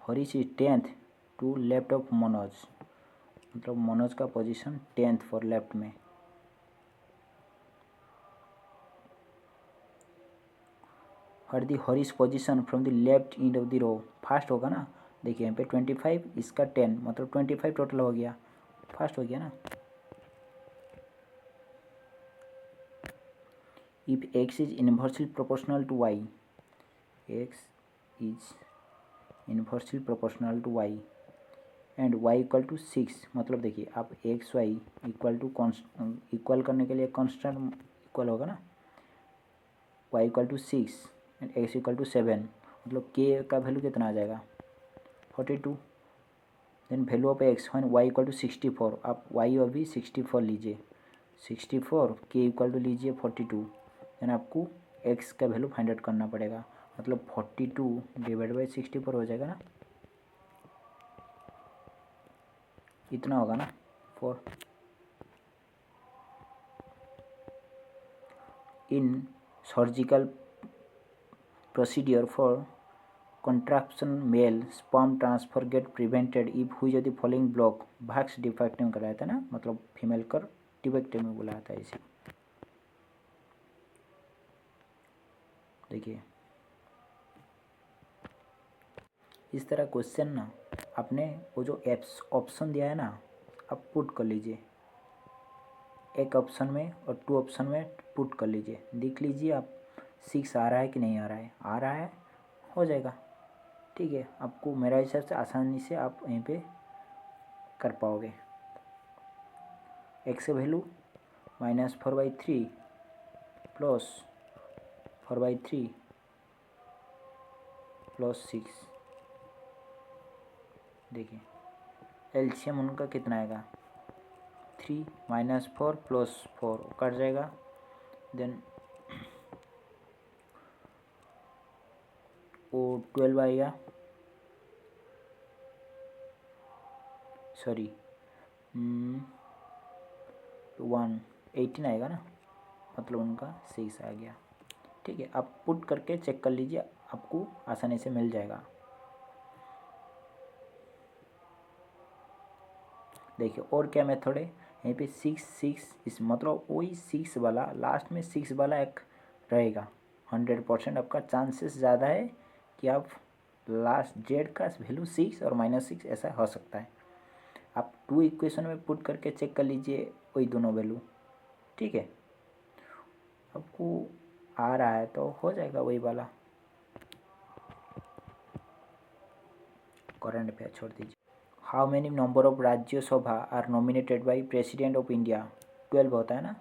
Harish is 10th to left of Manoj, मतलब मनोज का पोजीशन 10th फॉर लेफ्ट में। हर the Harish position from the left end of the row, first होगा ना। देखिए यहाँ पे 25 इसका 10, मतलब 25 टोटल हो गया, फास्ट हो गया ना। If x is inversely proportional to y, x is inversely proportional to y and y equal to 6, मतलब देखिए आप X Y equal to equal करने के लिए कॉन्स्टेंट इक्वल होगा ना, y equal to 6 and x equal to 7, मतलब k का वैल्यू कितना आ जाएगा 42। Then value of x one y equal to 64, आप y अभी 64 लीजिए, 64 k इक्वल टू लीजिए 42, देन आपको x का वैल्यू फाइंड आउट करना पड़ेगा, मतलब 42 डिवाइड बाई 64 हो जाएगा ना, इतना होगा ना 4। In surgical procedure for contraception male sperm transfer get prevented if हुई यदि फॉलोइंग ब्लॉक वैक्स डिफेक्टिव कराया था ना, मतलब फीमेल कर डिफेक्टिव में बुलाया था इसे। देखिए इस तरह क्वेश्चन ना आपने वो जो एप्स ऑप्शन दिया है ना आप पुट कर लीजिए, एक ऑप्शन में और 2 ऑप्शन में पुट कर लीजिए, देख लीजिए आप 6 आ रहा है कि नहीं आ रहा है, आ रहा है हो जाएगा, ठीक है। आपको मेरा हिसाब से आसानी से आप यहीं पे कर पाओगे। एक्स का वैल्यू -4/3 प्लस 4/3 प्लस 6, देखिए एलसीएम उनका कितना आएगा 3 -4 प्लस 4 कट जाएगा, देन वो 12 आएगा, सॉरी 1 18 आएगा ना, मतलब उनका 6 आ गया। ठीक है, आप पुट करके चेक कर लीजिए, आपको आसानी से मिल जाएगा। देखिए और क्या मेथड है, यहीं पे 6 इस मतलब वही 6 वाला, लास्ट में 6 वाला एक रहेगा। 100% आपका चांसेस ज़्यादा है कि आप लास्ट जेड का वैल्यू 6 और -6 ऐसा हो सकता है। आप 2 इक्वेशन में पुट करके चेक कर लीजिए वही दोनों वैल्यू। ठीक है, आपको आ रहा है तो हो जाएगा वही वाला। करंट पे छोड़ दीजिए। How many number of Rajya Sabha are nominated by president of India? 12 होता है ना।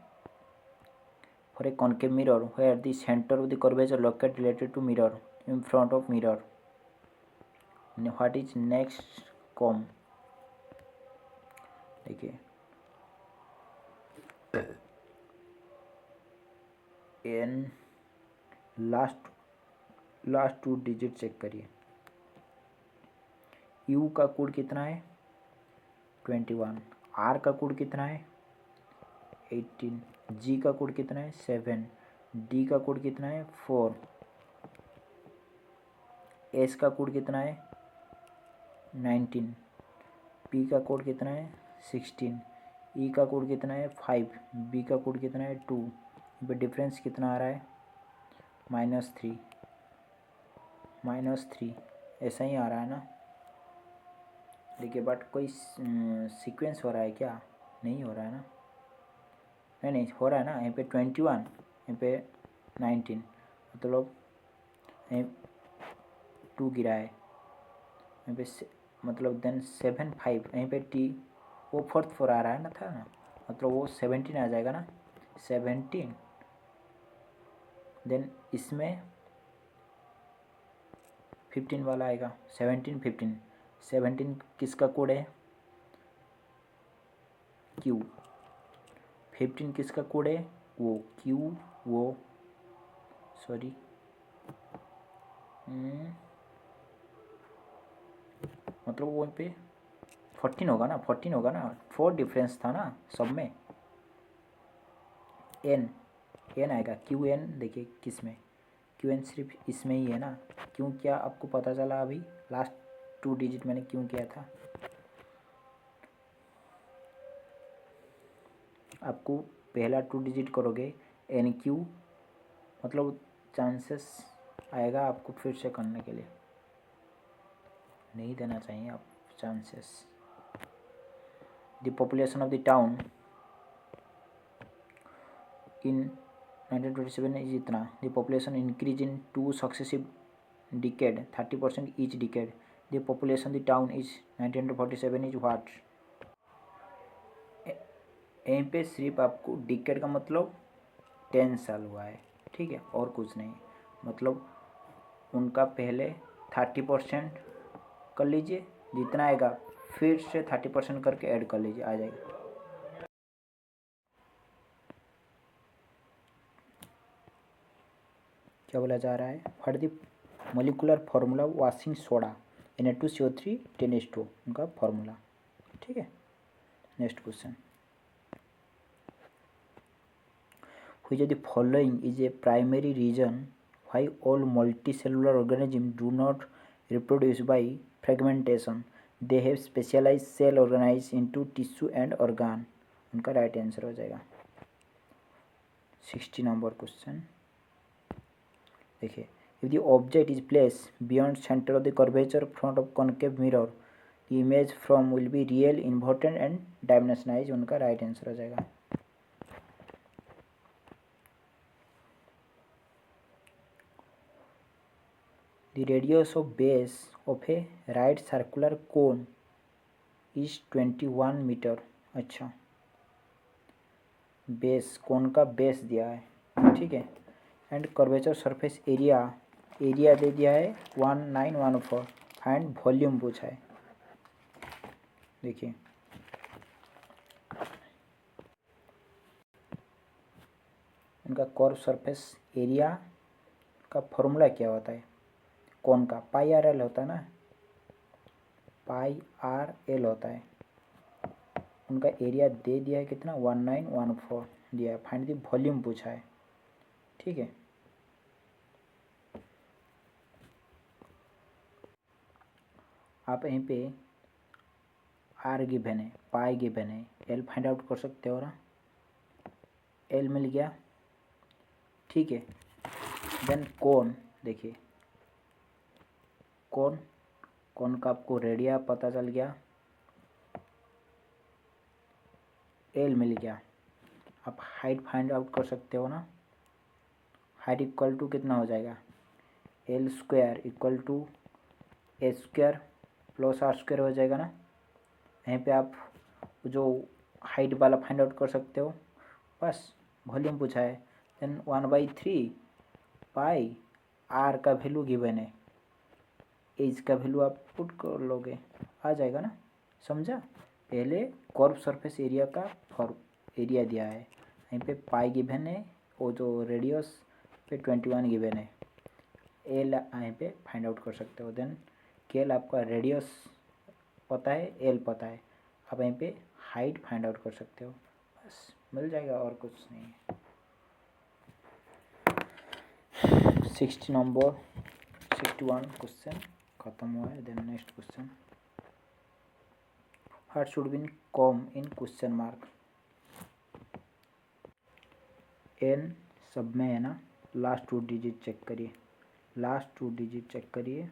For a concave mirror where the centre of the curvature located related to mirror in front of mirror, what is next come? देखिए in last 2 digit check करिए। U का code कितना है 21, are का code कितना है 18, जी का कोड कितना है 7, डी का कोड कितना है 4, एस का कोड कितना है 19, पी का कोड कितना है 16, ई का कोड कितना है 5, बी का कोड कितना है 2। यहाँ पे डिफरेंस कितना आ रहा है -3 ऐसा ही आ रहा है ना। देखिए बट कोई सीक्वेंस हो रहा है क्या? नहीं हो रहा है ना। नहीं हो रहा है ना। यहाँ पे 21, यहाँ पे 19, मतलब यहाँ 2 गिरा है, यहाँ पे मतलब देन 7 5, यहीं पे टी वो 4 आ रहा है ना, था ना, मतलब वो 17 आ जाएगा ना, 17। देन इसमें 15 वाला आएगा, 17 15। 17 किसका कोड है क्यू, 15 किसका कोड है वो क्यू, वो सॉरी मतलब वो पे 14 होगा ना, 14 होगा ना, 4 डिफरेंस था ना सब में। एन आएगा क्यू एन, देखिए किस में क्यू एन सिर्फ इसमें ही है ना। क्यों क्या आपको पता चला अभी, लास्ट 2 डिजिट मैंने क्यों किया था। आपको पहला 2 डिजिट करोगे एन क्यू, मतलब चांसेस आएगा आपको फिर से करने के लिए, नहीं देना चाहिए आप chances. The population of the town in 1927 is इतना, the population increase in 2 successive decade 30% each decade, the population the town is 1947 is what? यहीं पे सिर्फ आपको डिकेड का मतलब 10 साल हुआ है, ठीक है, और कुछ नहीं। मतलब उनका पहले 30% कर लीजिए, जितना आएगा फिर से 30% करके ऐड कर लीजिए, आ जाएगा। क्या बोला जा रहा है, what the molecular formula washing soda Na2CO3 10H2 उनका फार्मूला। ठीक है, next question, which of the following is a primary reason why all multicellular organisms do not reproduce by fragmentation? They have specialized cell organized into tissue and organ। उनका right answer हो जाएगा। 60 number question देखिए, if the object is placed beyond center of the curvature front of concave mirror, the image from will be real, inverted and dimensionalized। उनका right answer हो जाएगा। The radius of base of a right circular cone is 21 मीटर। अच्छा, base cone का base दिया है, ठीक है, एंड कर्वेचर सरफेस एरिया दे दिया है 1914। फाइंड वॉल्यूम पूछा है। देखिए उनका कर्व सरफेस एरिया का फॉर्मूला क्या होता है, कौन का पाई आर एल होता है ना, पाई आर एल होता है। उनका एरिया दे दिया है कितना 1914 दिया है। फाइंड द वॉल्यूम पूछा है, ठीक है। आप यहीं पे आर गिवन है, पाई गिवन है, एल फाइंड आउट कर सकते हो ना। एल मिल गया, ठीक है। देन कोण, देखिए कोण का आपको रेडिया पता चल गया, एल मिल गया। आप हाइट फाइंड आउट कर सकते हो ना। हाइट इक्वल टू कितना हो जाएगा, L square equal to A square plus R square हो जाएगा ना। यहीं पे आप जो हाइट वाला फाइंड आउट कर सकते हो, बस वॉल्यूम पूछा है। देन 1/3 पाई, आर का वैल्यू गिवन है, एज का वैल्यू आप पुट कर लोगे, आ जाएगा ना, समझा। पहले कर्व सरफेस एरिया का एरिया दिया है, यहीं पे पाई गिवन है, वो जो रेडियस पे 21 गिवन है, एल यहीं पे फाइंड आउट कर सकते हो। देन केल आपका रेडियस पता है, एल पता है, आप यहीं पे हाइट फाइंड आउट कर सकते हो, बस मिल जाएगा, और कुछ नहीं है। 60 नंबर 61 क्वेश्चन खत्म हुआ है। Then next question, what should be come in question mark. N सब में है ना, लास्ट 2 डिजिट चेक करिए, लास्ट 2 डिजिट चेक करिए।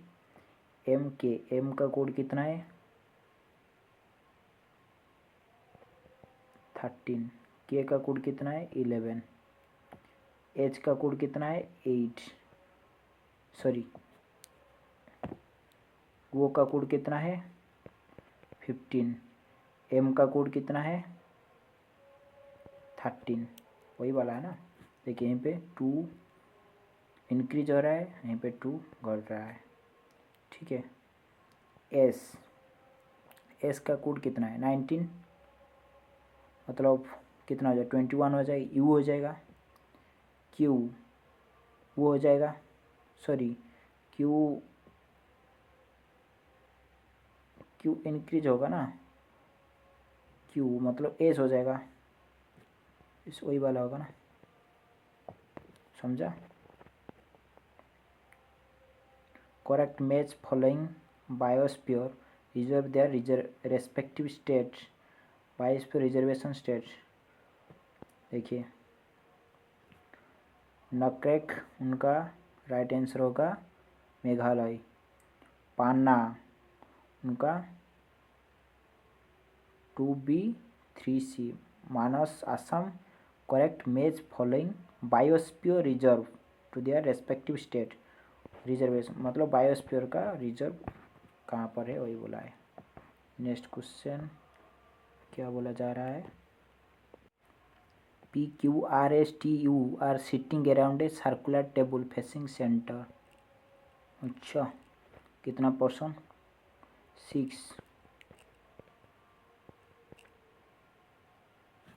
एम का कोड कितना है 13, के का कोड कितना है 11, एच का कोड कितना है 8, सॉरी वो का कोड कितना है 15, एम का कोड कितना है 13, वही वाला है ना। देखिए यहीं पे 2 इंक्रीज हो रहा है, यहीं पे 2 घट रहा है, ठीक है। एस का कोड कितना है 19, मतलब कितना हो जाएगा 21 हो जाएगा, यू हो जाएगा, क्यू वो हो जाएगा, सॉरी क्यू इंक्रीज होगा ना, क्यू मतलब एस हो जाएगा, इस वही वाला होगा ना, समझा। Correct match following biosphere reserve their respective states, biosphere reservation states. देखिए नक्रेक उनका राइट आंसर होगा मेघालय, पान्ना उनका 2B3C Manas Assam. Correct match following biosphere reserve to their respective state, reservation मतलब बायोस्फीयर का रिजर्व कहाँ पर है वही बोला है। नेक्स्ट क्वेश्चन क्या बोला जा रहा है, PQRSTU are sitting around a circular table facing centre. अच्छा कितना पर्सन 6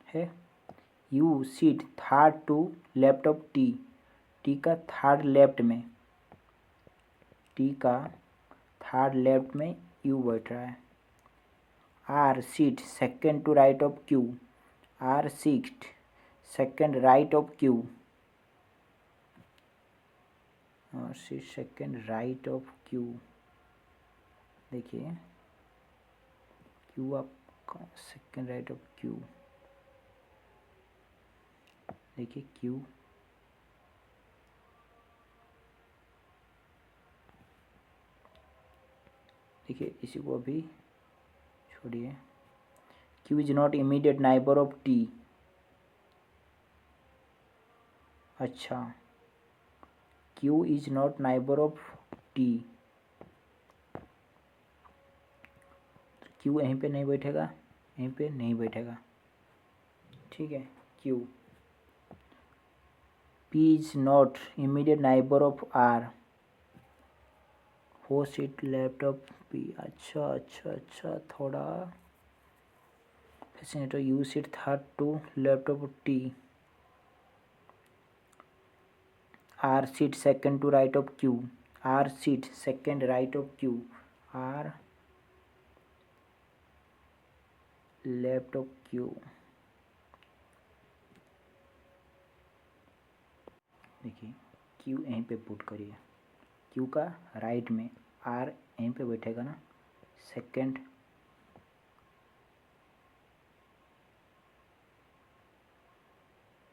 है। U seat third to left of T का थर्ड लेफ्ट में, टी का थर्ड लेफ्ट में यू बैठ रहा है। R seat second to right of Q, R seat second right of Q, और seat second right of Q. देखिए Q आपका सेकेंड राइट ऑफ क्यू, देखिए क्यू देखिए, इसी को अभी छोड़िए। Q is not immediate neighbour of T, अच्छा Q is not neighbour of T, Q यहीं पे नहीं बैठेगा, यहीं पे नहीं बैठेगा, ठीक है। Q P is not immediate neighbour of R, हो सीट लेफ्ट ऑफ पी, अच्छा अच्छा अच्छा थोड़ा फैसिनेटर। U seat third to left of T, R seat second to right of Q, R seat second right of Q, R left of Q, देखिए Q यहीं पे put करिए, क्यू का राइट में आर यहीं पे बैठेगा ना, सेकंड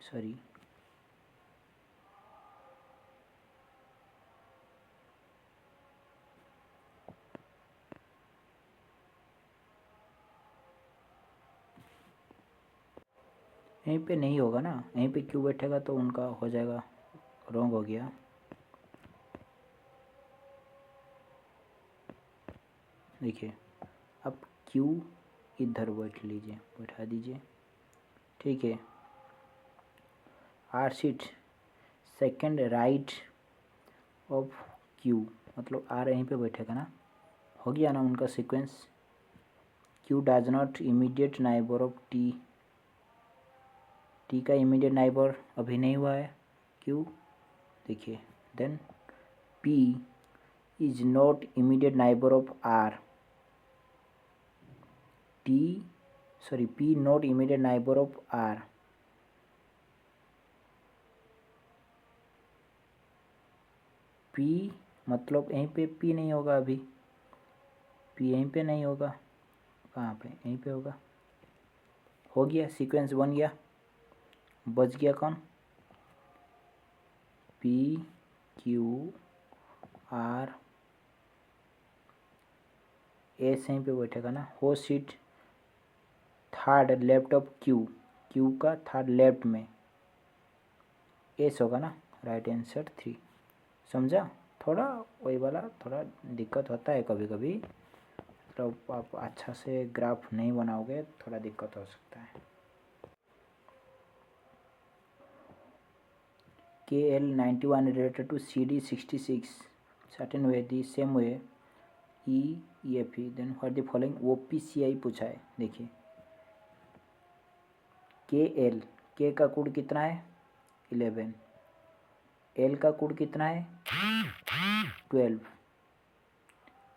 सॉरी यहीं पे नहीं होगा ना, यहीं पे क्यू बैठेगा तो उनका हो जाएगा, रॉन्ग हो गया। देखिए अब क्यू इधर बैठा दीजिए, ठीक है। R seat second right of Q, मतलब आर यहीं पे बैठेगा ना, हो गया ना उनका sequence. Q does not immediate neighbour of T, T का इमीडिएट नाइबर अभी नहीं हुआ है क्यू, देखिए। Then P is not immediate neighbour of R, P not immediate neighbour of R, P मतलब यहीं पे पी नहीं होगा अभी, पी यहीं पे नहीं होगा, कहाँ पे, यहीं पे होगा। हो गया, सीक्वेंस बन गया, बच गया कौन, पी क्यू आर, एस यहीं पे बैठेगा ना, हो sit third left of Q, Q का थर्ड लेफ्ट में एस होगा ना, राइट आंसर 3। समझा, थोड़ा वही वाला थोड़ा दिक्कत होता है कभी कभी, तो आप अच्छा से ग्राफ नहीं बनाओगे थोड़ा दिक्कत हो सकता है। KL91 related to CD66 certain way, the same way EFE, then what the following OPCI पूछा है। देखिए KL, K का कोड कितना है 11, L का कोड कितना है 12,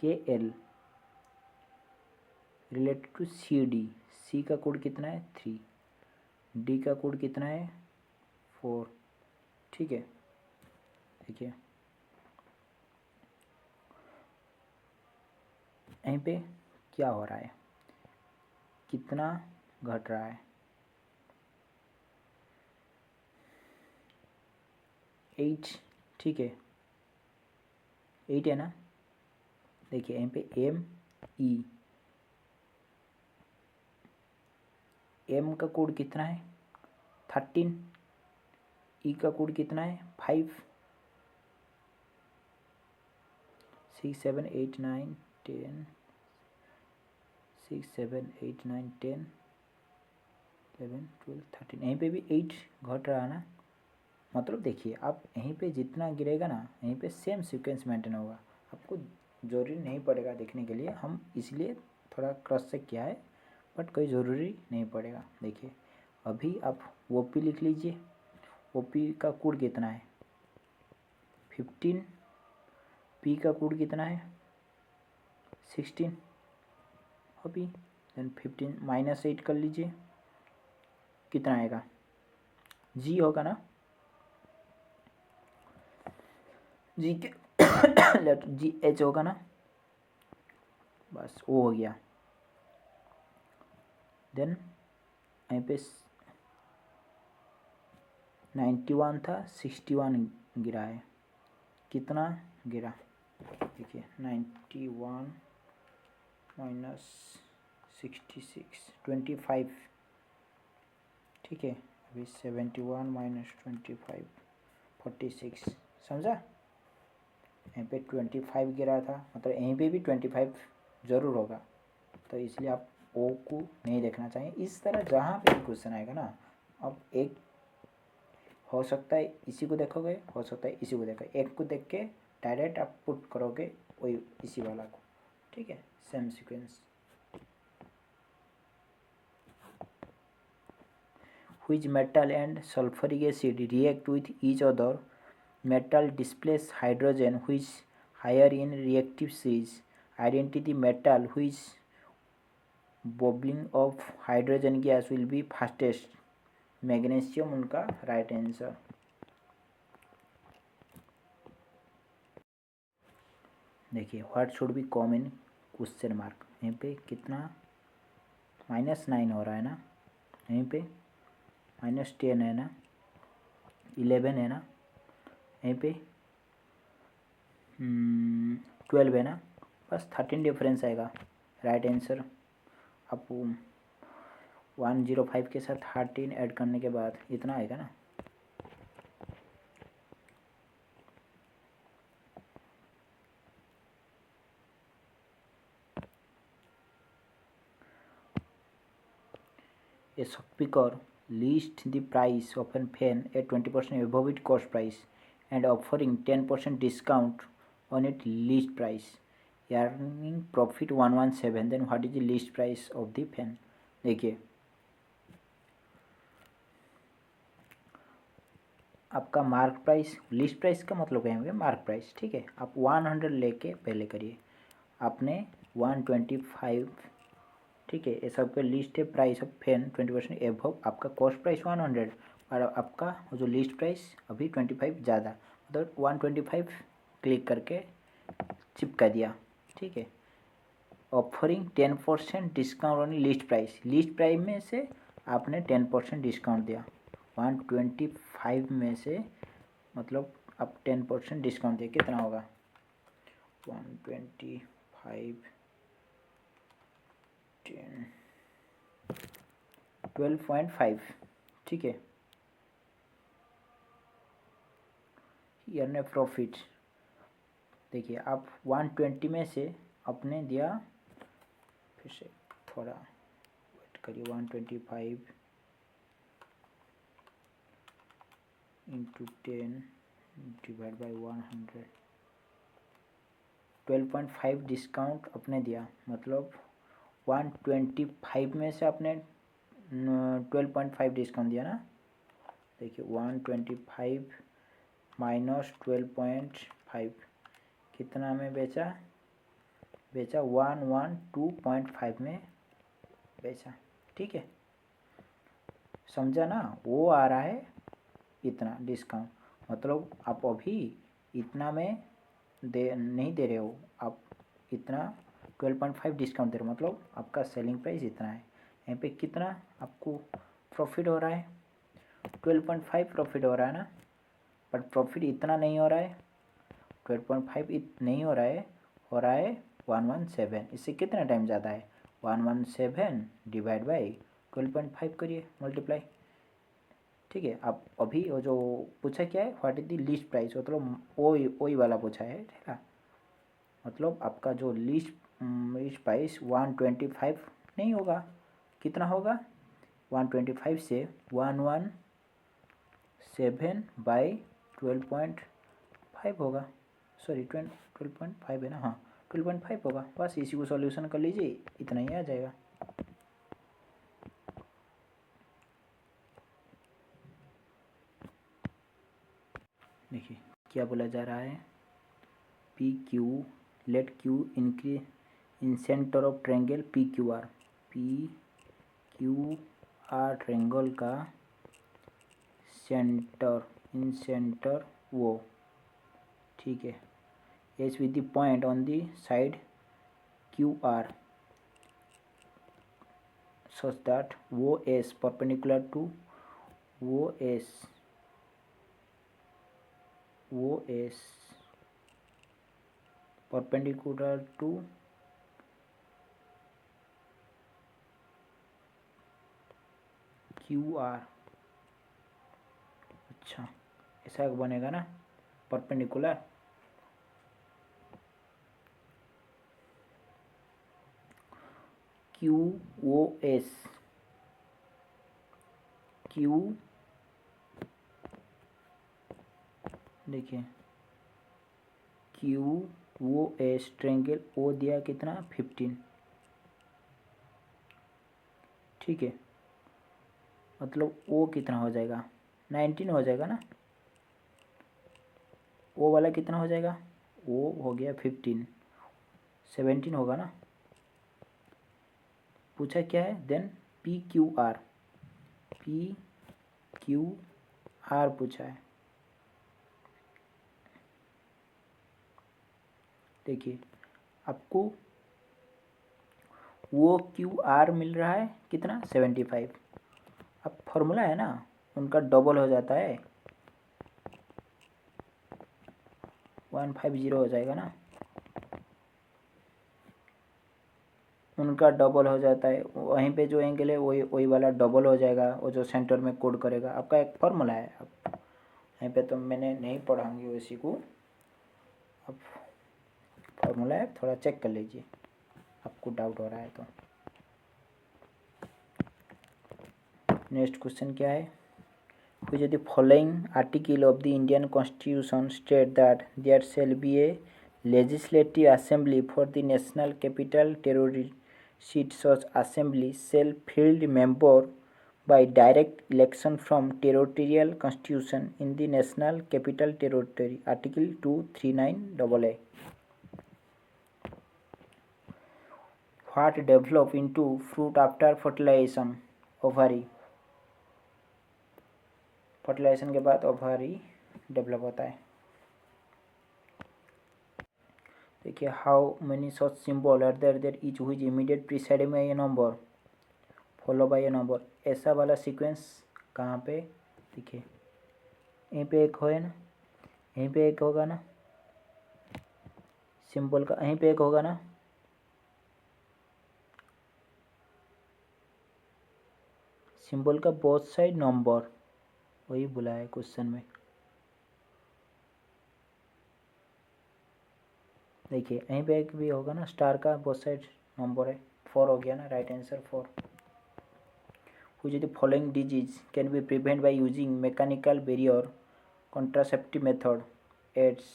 KL related to CD, C का कोड कितना है 3, D का कोड कितना है 4, ठीक है। देखिए यहीं पे क्या हो रहा है, कितना घट रहा है, 8, ठीक है 8 है ना। देखिए यहीं पे एम का कोड कितना है 13, ई का कोड कितना है 5, 6 7 8 9 10, 6 7 8 9 10 11 12 13, यहीं पे भी 8 घट रहा है ना। मतलब देखिए आप यहीं पे जितना गिरेगा ना यहीं पे सेम सीक्वेंस मेंटेन होगा, आपको ज़रूरी नहीं पड़ेगा देखने के लिए, हम इसलिए थोड़ा क्रॉस चेक किया है, बट कोई ज़रूरी नहीं पड़ेगा। देखिए अभी आप OP लिख लीजिए, OP का कोड कितना है 15, P का कोड कितना है 16, OP देन 15 -8 कर लीजिए, कितना आएगा G होगा ना, G के लेटर GH होगा ना, बस वो हो गया। देन यहीं पे 91 था 61 गिरा है, कितना गिरा देखिए 91 माइनस 66 25, ठीक है। अभी 71 माइनस 25 46, समझा। यहीं पे 25 गिरा था, मतलब यहीं पे भी 25 ज़रूर होगा, तो इसलिए आप ओ को नहीं देखना चाहिए। इस तरह जहाँ पे भी क्वेश्चन आएगा ना, अब एक हो सकता है इसी को देखोगे, हो सकता है इसी को देखोगे, एक को देख के डायरेक्ट आप पुट करोगे वही इसी वाला को, ठीक है, same sequence. Which metal and sulfuric acid react with each other? Metal displaces hydrogen which higher in reactive series. Identify the metal which boggling of hydrogen gas will be fastest, magnesium उनका right answer. देखिए what should B common question mark, यहीं पे कितना -9 हो रहा है ना, यहीं पे -10 है ना, 11 है ना, यहीं पे 12 है ना, बस 13 डिफरेंस आएगा। राइट आंसर आप 105 के साथ 13 ऐड करने के बाद इतना आएगा ना। A shopkeeper lists the price of a fan at 20% above its cost price and offering 10% discount on its list price, earning profit 117. Then what is the list price of the fan? देखिए आपका mark price, list price का मतलब क्या है, mark price, ठीक है। आप 100 लेके पहले करिए, आपने 125, ठीक है, ये सबका लिस्ट है। प्राइस ऑफ फैन 20% एबव, आपका कॉस्ट प्राइस 100 और आपका जो लिस्ट प्राइस अभी 25 ज़्यादा, मतलब 125 क्लिक करके चिपका दिया, ठीक है। Offering 10% discount on list price, list price में से आपने 10% डिस्काउंट दिया, 125 में से मतलब आप 10% डिस्काउंट दिए, कितना होगा 125 10 12.5, ठीक है। ईयर ने प्रॉफिट देखिए आप 120 में से अपने दिया, फिर से थोड़ा वेट करिए, 125 इंटू 10 डिवाइड बाई 100, 12.5 डिस्काउंट अपने दिया, मतलब 125 में से आपने 12.5 डिस्काउंट दिया ना। देखिए 125 माइनस 12.5 कितना में बेचा 112.5 में बेचा, ठीक है, समझा ना। वो आ रहा है इतना डिस्काउंट, मतलब आप अभी इतना में नहीं दे रहे हो, आप इतना 12.5 डिस्काउंट दे रहे हो, मतलब आपका सेलिंग प्राइस इतना है। यहाँ पे कितना आपको प्रॉफिट हो रहा है, 12.5 प्रॉफिट हो रहा है ना, बट प्रॉफिट इतना नहीं हो रहा है, 12.5 नहीं हो रहा है 117। इससे कितना टाइम ज़्यादा है, 117 डिवाइड बाई 12.5 करिए मल्टीप्लाई, ठीक है। आप अभी वो जो पूछा क्या है, what is the list price, मतलब वही वाला पूछा है, ठीक है। मतलब आपका जो लिस्ट प्राइस 125 नहीं होगा, कितना होगा 125 से 117 बाई 12.5 होगा, सॉरी 12.5 है ना, हाँ 12.5 होगा। बस इसी को सॉल्यूशन कर लीजिए, इतना ही आ जाएगा। देखिए क्या बोला जा रहा है, P Q, let Q increase in centre of triangle P Q R, P Q R triangle का सेंटर, इन सेंटर वो, ठीक है, S with the point on the side Q R such that वो एस परपेंडिकुलर टू वो S perpendicular to Q R. अच्छा ऐसा बनेगा ना, perpendicular, Q O S, Q देखिए Q O S triangle O दिया कितना 15, ठीक है, मतलब ओ कितना हो जाएगा 19 हो जाएगा ना, ओ वाला कितना हो जाएगा, ओ हो गया 15, 17 होगा ना, पूछा क्या है, देन पी क्यू आर पूछा है। देखिए आपको वो क्यू आर मिल रहा है कितना, 75। अब फॉर्मूला है ना, उनका डबल हो जाता है, 150 हो जाएगा ना, उनका डबल हो जाता है। वहीं पे जो एंगल है वही वही वाला डबल हो जाएगा, वो जो सेंटर में कोड करेगा। आपका एक फॉर्मूला है, अब यहीं पे तो मैंने नहीं पढ़ाऊंगी उसी को, अब फॉर्मूला है, थोड़ा चेक कर लीजिए आपको डाउट हो रहा है तो। नेक्स्ट क्वेश्चन क्या है, which of the following article of the Indian Constitution state that there shall be a legislative assembly for the national capital territory seat, such assembly shall filled member by direct election from territorial constitution in the national capital territory, article 239 AA. What develop into fruit after fertilization, ovary, fertilization के बाद ovary develop होता है। देखिए how many such symbol are there each which immediate preceding by a number follow by a number, ऐसा वाला sequence कहाँ पे, देखिए यहीं पे एक है ना, यहीं पे एक होगा ना सिंबल का, यहीं पे एक होगा ना, सिंबल का बोथ साइड नंबर, वही बोला है क्वेश्चन में। देखिए यहीं पे एक भी होगा ना, स्टार का बोथ साइड नंबर है, 4 हो गया ना, right answer 4। Which of the following disease can be prevented by using mechanical barrier contraceptive method, AIDS.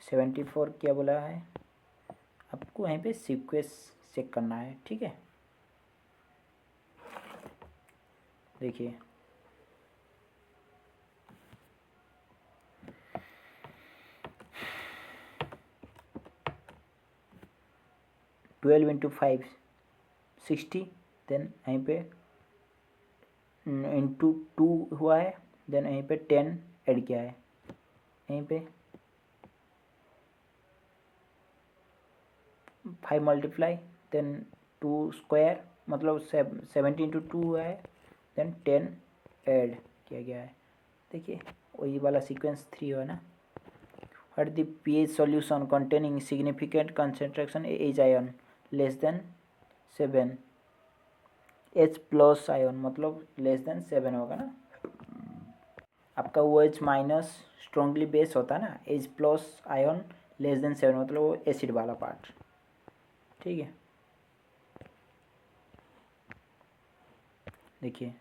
74 क्या बोला है, आपको यहीं पे सीक्वेंस चेक करना है, ठीक है। देखिए 12 इंटू 5 60, देन यहीं पे इंटू 2 हुआ है, देन यहीं पे 10 ऐड किया है, यहीं पे 5 मल्टीप्लाई देन 2 स्क्वायर, मतलब 70 इंटू 2 हुआ है, देन 10 ऐड किया गया है। देखिए वही वाला सीक्वेंस 3 हुआ ना। What the pH solution containing significant concentration H ion less than 7, H plus ion मतलब लेस देन 7 होगा ना। आपका वो H माइनस स्ट्रॉन्गली बेस होता है ना, H plus ion less than 7 मतलब वो एसिड वाला पार्ट, ठीक है। देखिए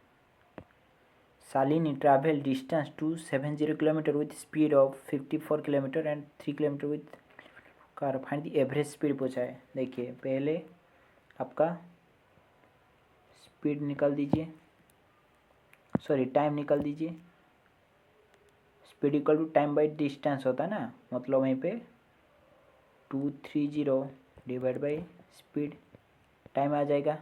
Shalini travel distance 270 kilometre with speed of 54 kilometre and 3 kilometre with car, find the average speed पूछा है। देखिए पहले आपका स्पीड निकाल दीजिए, सॉरी टाइम निकाल दीजिए, speed equal to time by distance होता है ना, मतलब वहीं पे 230 डिवाइड बाई स्पीड, टाइम आ जाएगा।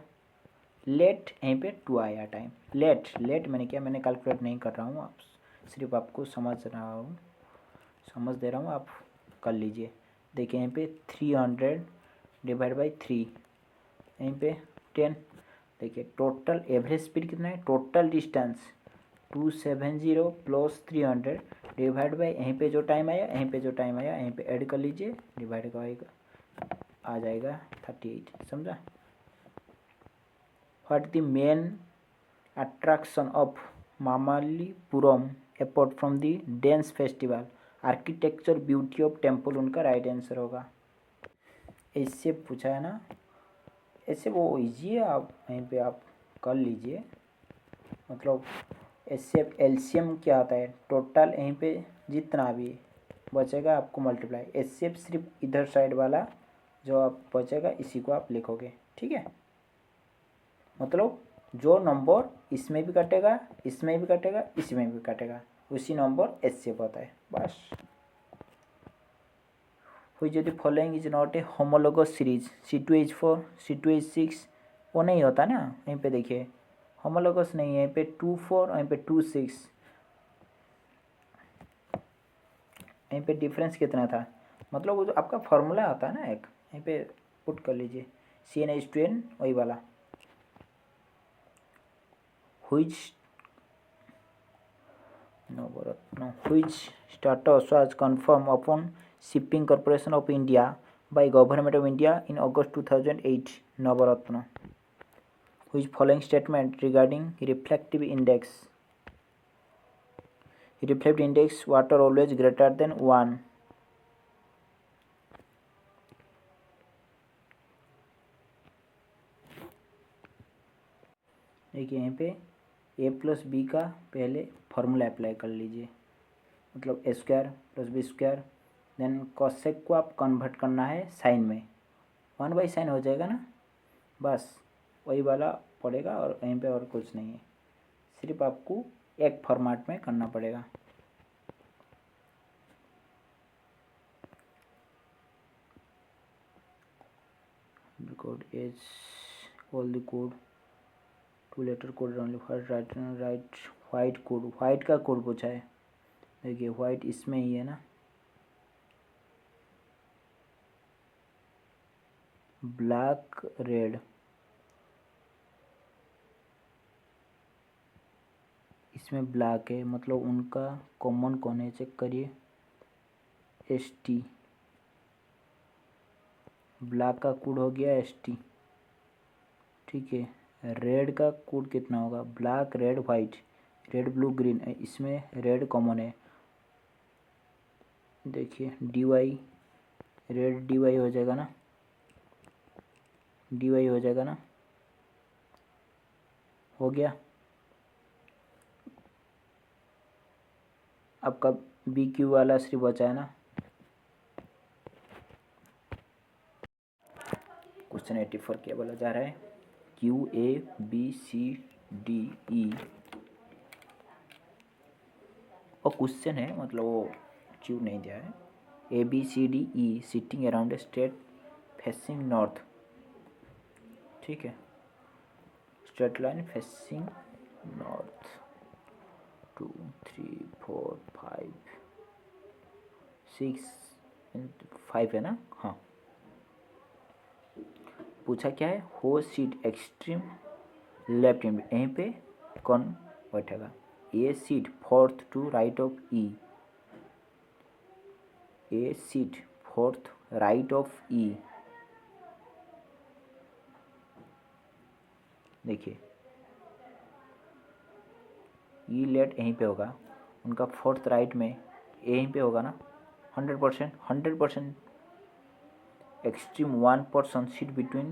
लेट यहीं पे 2 आया टाइम, लेट मैंने क्या, मैंने कैलकुलेट नहीं कर रहा हूँ, आप सिर्फ आपको समझ दे रहा हूँ, आप कर लीजिए। देखिए यहीं पे 300 डिवाइड बाई 3, यहीं पे 10। देखिए टोटल एवरेज स्पीड कितना है, total distance 270 plus 300 divide by यहीं पे जो टाइम आया, यहीं पे जो टाइम आया, यहीं पे ऐड कर लीजिए, डिवाइड करेगा आ जाएगा 38, समझा। What the main attraction of Mamalipuram apart from the dance festival, architecture beauty of temple, उनका राइट आंसर होगा। इससे पूछा है ना, ऐसे वो इजी है, आप यहीं पे आप कर लीजिए। मतलब ऐसे एलसीएम क्या होता है, टोटल यहीं पे जितना भी बचेगा आपको मल्टीप्लाई, ऐसे सिर्फ इधर साइड वाला जो आप बचेगा इसी को आप लिखोगे, ठीक है। मतलब जो नंबर इसमें भी कटेगा, इसमें भी कटेगा, इसमें भी कटेगा, उसी नंबर एच से होता है बस। which of the following is not a homologous series, C2H4 C2H6 वो नहीं होता ना। यहीं पे देखिए होमोलोगस नहीं है, यहीं पे 2,4 यहीं पे 2,6, यहीं पे डिफरेंस कितना था, मतलब वो जो आपका फॉर्मूला होता है ना एक, यहीं पे पुट कर लीजिए CnH2n वही वाला। which status was confirmed upon Shipping Corporation of India by Government of India in August 2008? Navaratna. Which following statement regarding reflective index? Reflective index water always greater than 1. देखिए यहाँ पे a प्लस बी का पहले formula apply कर लीजिए, मतलब a square plus B square, then cosec को आप कन्वर्ट करना है साइन में, 1/sin हो जाएगा ना, बस वही वाला पड़ेगा और यहीं पे और कुछ नहीं है, सिर्फ आपको एक फॉर्मेट में करना पड़ेगा। code is all the code 2 letter code only first right white code, white का कोड पूछा है, देखिए white इसमें ही है ना, ब्लैक रेड, इसमें ब्लैक है, मतलब उनका कॉमन कौन है चेक करिए, ST, ब्लैक का कोड हो गया ST, ठीक है। रेड का कोड कितना होगा, black red white, red blue green, इसमें रेड कॉमन है, देखिए DY, रेड DY हो जाएगा ना, DY हो जाएगा ना, हो गया। आपका BQ वाला सिर्फ बचा है ना। क्वेश्चन 84 क्या बोला जा रहा है, QABCDE और क्वेश्चन है, मतलब वो क्यू नहीं दिया है, ABCDE sitting around a straight facing north, ठीक है, स्ट्रेट लाइन फेसिंग नॉर्थ, 2 3 4 5 6 5 है ना, हाँ। पूछा क्या है, हो सीट एक्सट्रीम लेफ्ट हैंड, यहीं पे कौन बैठेगा, A seat fourth to right of E, A seat fourth right of E, देखिए ई लेट यहीं पे होगा, उनका फोर्थ राइट में यहीं पे होगा ना, 100% extreme 1% seat between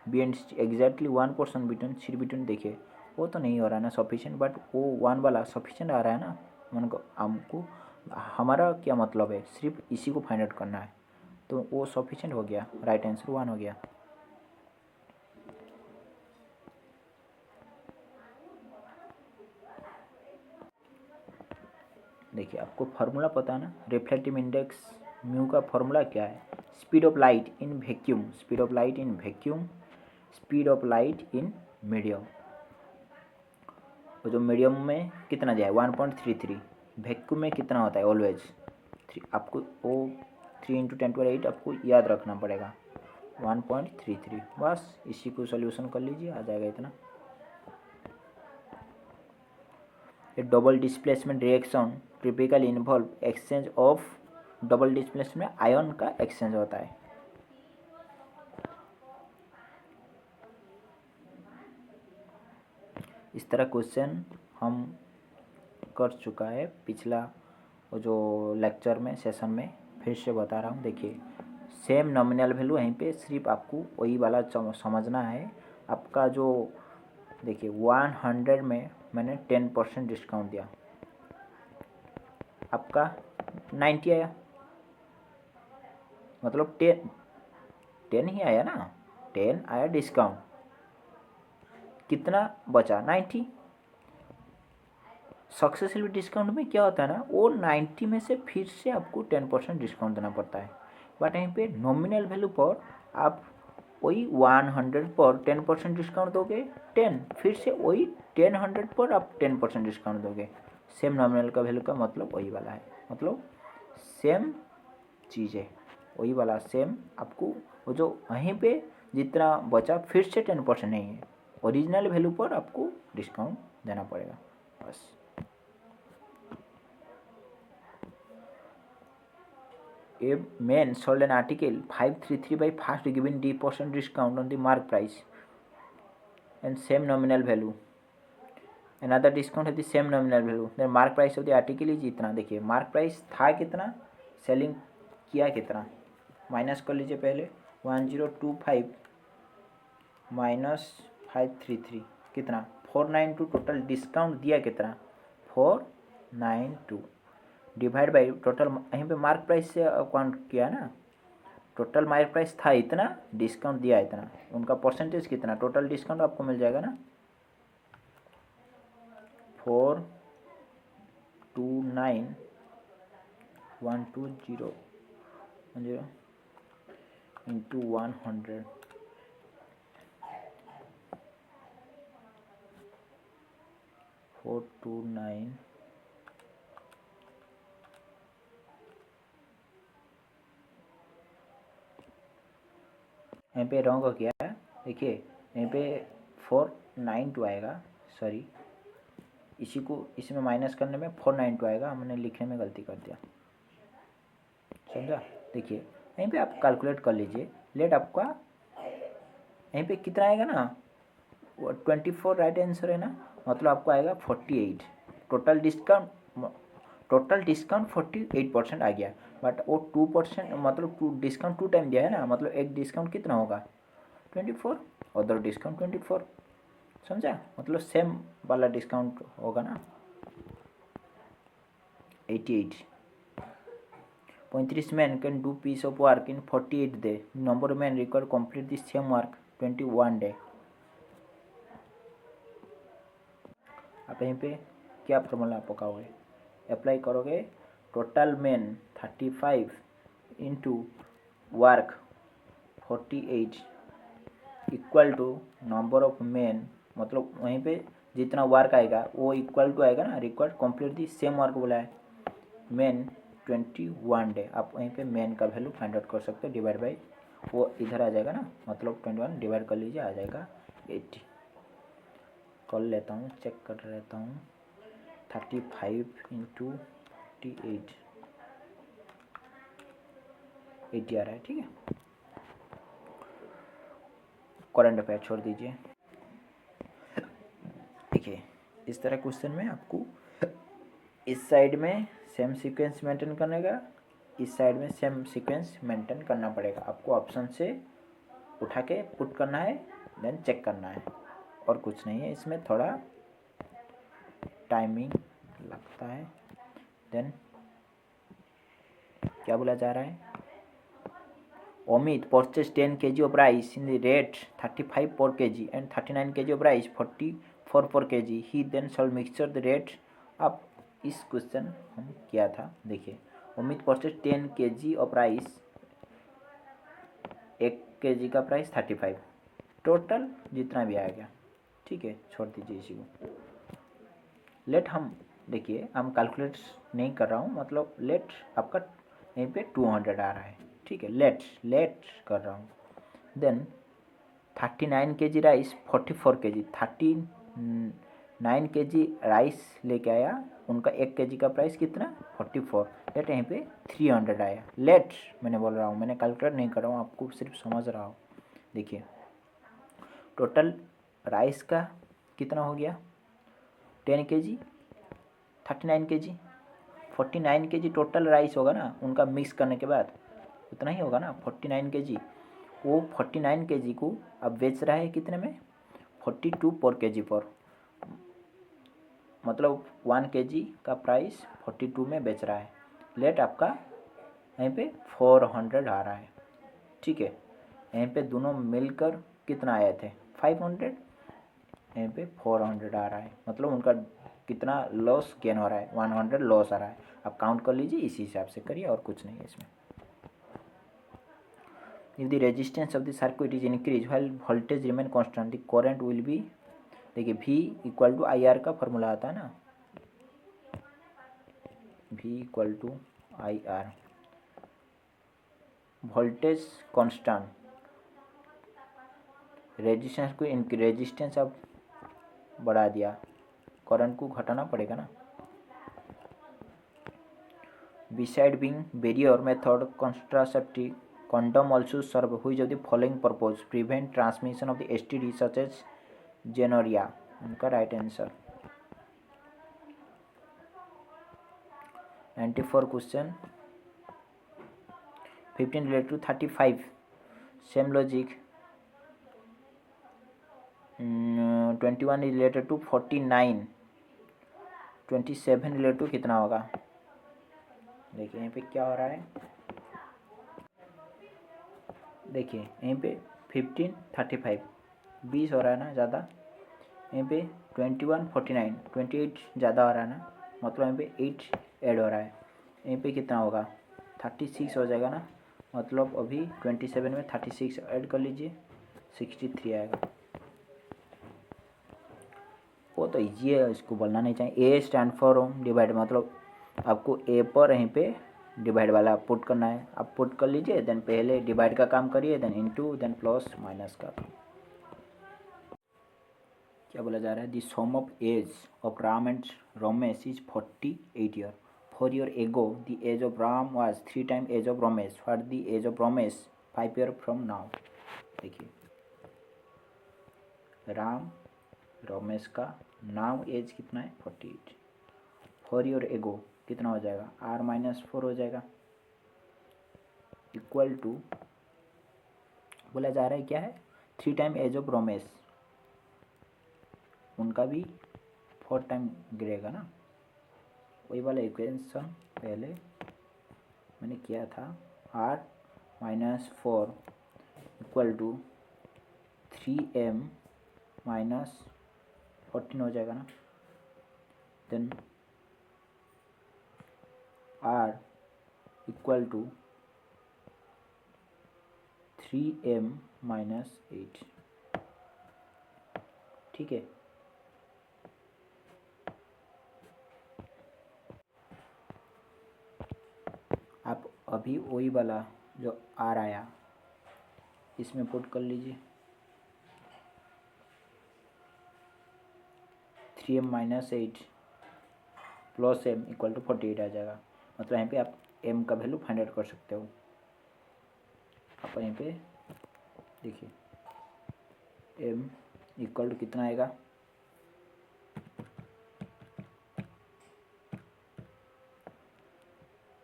B and exactly 1% between seat between, देखिए वो तो नहीं हो रहा है ना सफिशिएंट, बट वो 1 वाला सफिशिएंट आ रहा है ना, उनको हमको हमारा क्या मतलब है, सिर्फ इसी को फाइंड आउट करना है, तो वो सफिशिएंट हो गया, राइट आंसर 1 हो गया। देखिए आपको फार्मूला पता है ना, रिफ्लेक्टिव इंडेक्स म्यू का फार्मूला क्या है, speed of light in vacuum, speed of light in vacuum, speed of light in medium, तो जो मीडियम में कितना जाए 1.33, वैक्यूम में कितना होता है ऑलवेज 3, आपको वो 3 × 10⁸ आपको याद रखना पड़ेगा, 1.33, बस इसी को सोल्यूशन कर लीजिए, आ जाएगा इतना। A double displacement reaction typically involve exchange of double displacement में आयन का एक्सचेंज होता है। इस तरह क्वेश्चन हम कर चुका है पिछला वो जो लेक्चर में सेशन में, फिर से बता रहा हूँ, देखिए सेम नॉमिनल वैल्यू यहीं पे सिर्फ आपको वही वाला समझना है। आपका जो देखिए 100 में मैंने 10% डिस्काउंट दिया, आपका 90 आया, मतलब 10 ही आया ना, 10 आया डिस्काउंट, कितना बचा 90। सक्सेसफुल डिस्काउंट में क्या होता है ना, वो 90 में से फिर से आपको 10% डिस्काउंट देना पड़ता है, बट यहीं पे नॉमिनल वैल्यू पर आप वही 100 पर 10% डिस्काउंट दोगे 10, फिर से वही 100 पर आप 10% डिस्काउंट दोगे। सेम नॉमिनल का वैल्यू का मतलब वही वाला है, मतलब सेम चीज़ है, वही वाला सेम आपको वो जो वहीं पे जितना बचा फिर से 10% नहीं है, ओरिजिनल वैल्यू पर आपको डिस्काउंट देना पड़ेगा बस। A man sold an article 533 by first giving D% discount on the mark price and same nominal value. Another discount at the same nominal value. Then mark price of the article is इतना। देखिए mark price था कितना, selling किया कितना, minus कर लीजिए पहले 1025 minus 533 कितना 492, टोटल डिस्काउंट दिया कितना 492 डिवाइड बाई टोटल, यहीं पे मार्क प्राइस से काउंट किया ना, टोटल मार्क प्राइस था इतना, डिस्काउंट दिया इतना, उनका परसेंटेज कितना, टोटल डिस्काउंट आपको मिल जाएगा ना 429,120 इंटू 100 429 यहाँ पे रॉन्ग हो गया है। देखिए यहाँ पे 492 आएगा, सॉरी इसी को इसमें माइनस करने में 492 आएगा, हमने लिखने में गलती कर दिया, समझा। देखिए यहीं पे आप कैलकुलेट कर लीजिए, लेट आपका यहीं पे कितना आएगा ना 24 राइट आंसर है ना, मतलब आपको आएगा 48। टोटल डिस्काउंट 48% आ गया, बट वो 2% मतलब डिस्काउंट 2 टाइम दिया है ना, मतलब एक डिस्काउंट कितना होगा 24, अदर डिस्काउंट 24, समझा, मतलब सेम वाला डिस्काउंट होगा ना 88। 35 man can do piece of work in 48 day, number of man required complete this same work 21 day. आप यहीं पे क्या फॉर्मूला पकाओगे, अप्लाई करोगे, total man 35 into work 48 equal to number of man, मतलब वहीं पे जितना वर्क आएगा वो इक्वल टू आएगा ना, required complete the same work बोला है, मैन 21 डे, आप वहीं पे मैन का वैल्यू फाइंड आउट कर सकते हो, डिवाइड बाई वो इधर आ जाएगा ना, मतलब 21 डिवाइड कर लीजिए आ जाएगा 80। कर लेता हूँ, चेक कर लेता हूँ, 35 इंटू 48 80 आ रहा है, ठीक है। करंट अफेयर छोड़ दीजिए। देखिए इस तरह क्वेश्चन में आपको इस साइड में सेम सीक्वेंस मेंटेन करने का, इस साइड में सेम सीक्वेंस मेंटेन करना पड़ेगा, आपको ऑप्शन से उठा के पुट करना है, देन चेक करना है, और कुछ नहीं है इसमें, थोड़ा टाइमिंग लगता है। देन क्या बोला जा रहा है, Omid purchased 10 kg of rice in the rate 35 per kg and 39 kg of rice 44 per kg. He then sold mixture the rate अब इस क्वेश्चन हम किया था। देखिए Omid purchased 10 kg of rice, 1 kg का प्राइस 35, टोटल जितना भी आ गया, ठीक है, छोड़ दीजिए इसी को। लेट हम देखिए हम कैलकुलेट नहीं कर रहा हूँ, मतलब लेट आपका यहीं पे 200 आ रहा है, ठीक है, लेट कर रहा हूँ। Then 39 kg rice 44 kg, 39 kg rice लेके आया, उनका 1 kg का प्राइस कितना 44, लेट यहीं पे 300 आया। लेट मैंने बोल रहा हूँ, मैंने कैलकुलेट नहीं कर रहा हूँ, आपको सिर्फ समझ रहा हूँ। देखिए टोटल राइस का कितना हो गया 10 kg, 39 kg, 49 kg total rice होगा ना, उनका मिक्स करने के बाद उतना ही होगा ना 49 kg। वो 49 kg को अब बेच रहा है कितने में 42 पर kg पर, मतलब 1 kg का प्राइस 42 में बेच रहा है। लेट आपका यहीं पे 400 आ रहा है, ठीक है, यहीं पे दोनों मिलकर कितना आए थे 500, यहीं पे 400 आ रहा है, मतलब उनका कितना लॉस गेन हो रहा है 100 लॉस आ रहा है। आप काउंट कर लीजिए, इसी हिसाब से करिए, और कुछ नहीं है इसमें। if the resistance of the circuit is increased while voltage remain constant the current will be, देखिए V equal to I R का फॉर्मूला आता है ना, V equal to I R, voltage constant, resistance को रेजिस्टेंस अब बढ़ा दिया, current को घटाना पड़ेगा ना। Beside being barrier method contraceptive condom also serve which of the following purpose prevent transmission of the STD such as gonorrhea, उनका right answer. 94 question 15 related to 35 same logic, 21 is related to 49, 27 related to कितना होगा, देखिए यहाँ पे क्या हो रहा है, देखिए यहीं पे 15 35 20 हो रहा है ना ज़्यादा, यहीं पे 21 49 28 ज़्यादा हो रहा है ना, मतलब यहीं पे 8 ऐड हो रहा है, यहीं पे कितना होगा 36 हो जाएगा ना, मतलब अभी 27 में 36 ऐड कर लीजिए 63 आएगा। वो तो ईजी है, इसको बोलना नहीं चाहिए। ए स्टैंड फॉर डिवाइड, मतलब आपको ए पर यहीं पे डिवाइड वाला पुट करना है, आप पुट कर लीजिए, देन पहले डिवाइड का काम करिए, then into, then plus minus का। क्या बोला जा रहा है, the sum of age of Ram and Ramesh is 48 year, 4 year ago the as of Ram was 3 time age of Ramesh, what the as of Ramesh 5 year from now. देखिए राम रमेश का नाउ एज कितना है 48, 4 ईयर एगो कितना हो जाएगा r-4 हो जाएगा, इक्वल टू बोला जा रहा है क्या है 3 टाइम एज ऑफ रमेश, उनका भी 4 टाइम गिरेगा ना, वही वाला इक्वेशन पहले मैंने किया था, r-4 equal to 3m minus 14 हो जाएगा ना, then r equal to 3m minus 8, ठीक है। आप अभी वही वाला जो r आया इसमें पुट कर लीजिए, 3m minus 8 plus m equal to 48 आ जाएगा, मतलब यहाँ पे आप m का वैल्यू फाइंड आउट कर सकते हो। आप यहाँ पे देखिए m इक्वल टू कितना आएगा,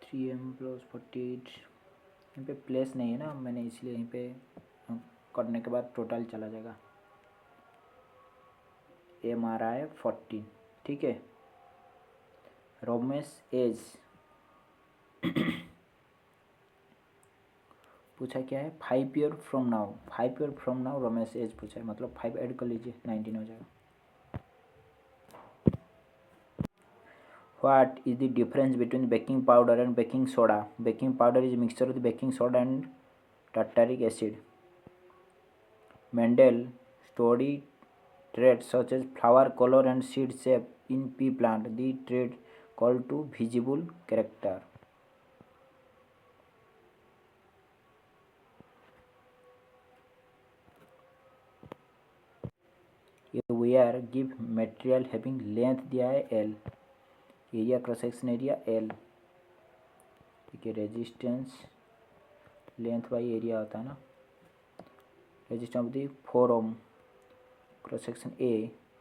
थ्री एम प्लस 48, यहाँ पे प्लेस नहीं है ना मैंने, इसलिए यहीं पे करने के बाद टोटल चला जाएगा, m आ रहा है 14, ठीक है। रमेश एज पूछा क्या है 5 year from now, 5 year from now Ramesh age पूछा है, मतलब 5 ऐड कर लीजिए 19 हो जाएगा। What is the difference between baking powder and baking soda? Baking powder is a mixture of the baking soda and tartaric acid. Mendel studied traits such as flower color and seed shape in pea plant, the trait called to visible character. A wire give material having length दिया है L, area cross section area L, ठीक है। Resistance length by area होता है ना, resistance of the 4 ohm, cross section A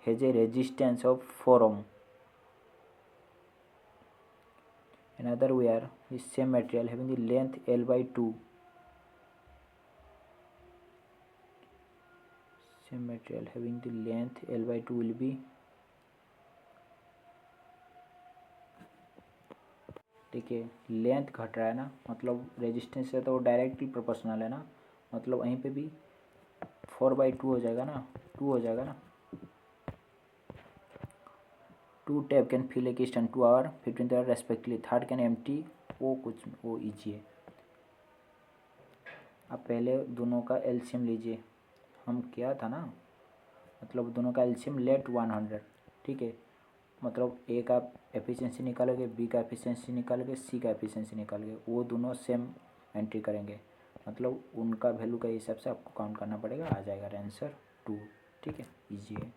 has a resistance of 4 ohm. Another wire is same material having the length L by 2, same material having the length L by 2 will be, देखिए length घट रहा है ना, मतलब resistance से तो directly proportional है ना, मतलब वहीं पे भी 4/2 हो जाएगा ना, 2 हो जाएगा ना। 2 tap can fill a cistern 2 hour 15 hour respectively, third can empty, वो कुछ वो ईजी है। अब पहले दोनों का एलसीएम लीजिए, हम किया था ना, मतलब दोनों का एलसीएम लेट 100, ठीक है। मतलब ए का एफिशिएंसी निकालोगे, बी का एफिशिएंसी निकालोगे, सी का एफिशिएंसी निकालोगे, वो दोनों सेम एंट्री करेंगे, मतलब उनका वैल्यू के हिसाब से आपको काउंट करना पड़ेगा, आ जाएगा आंसर 2, ठीक है, इजी है।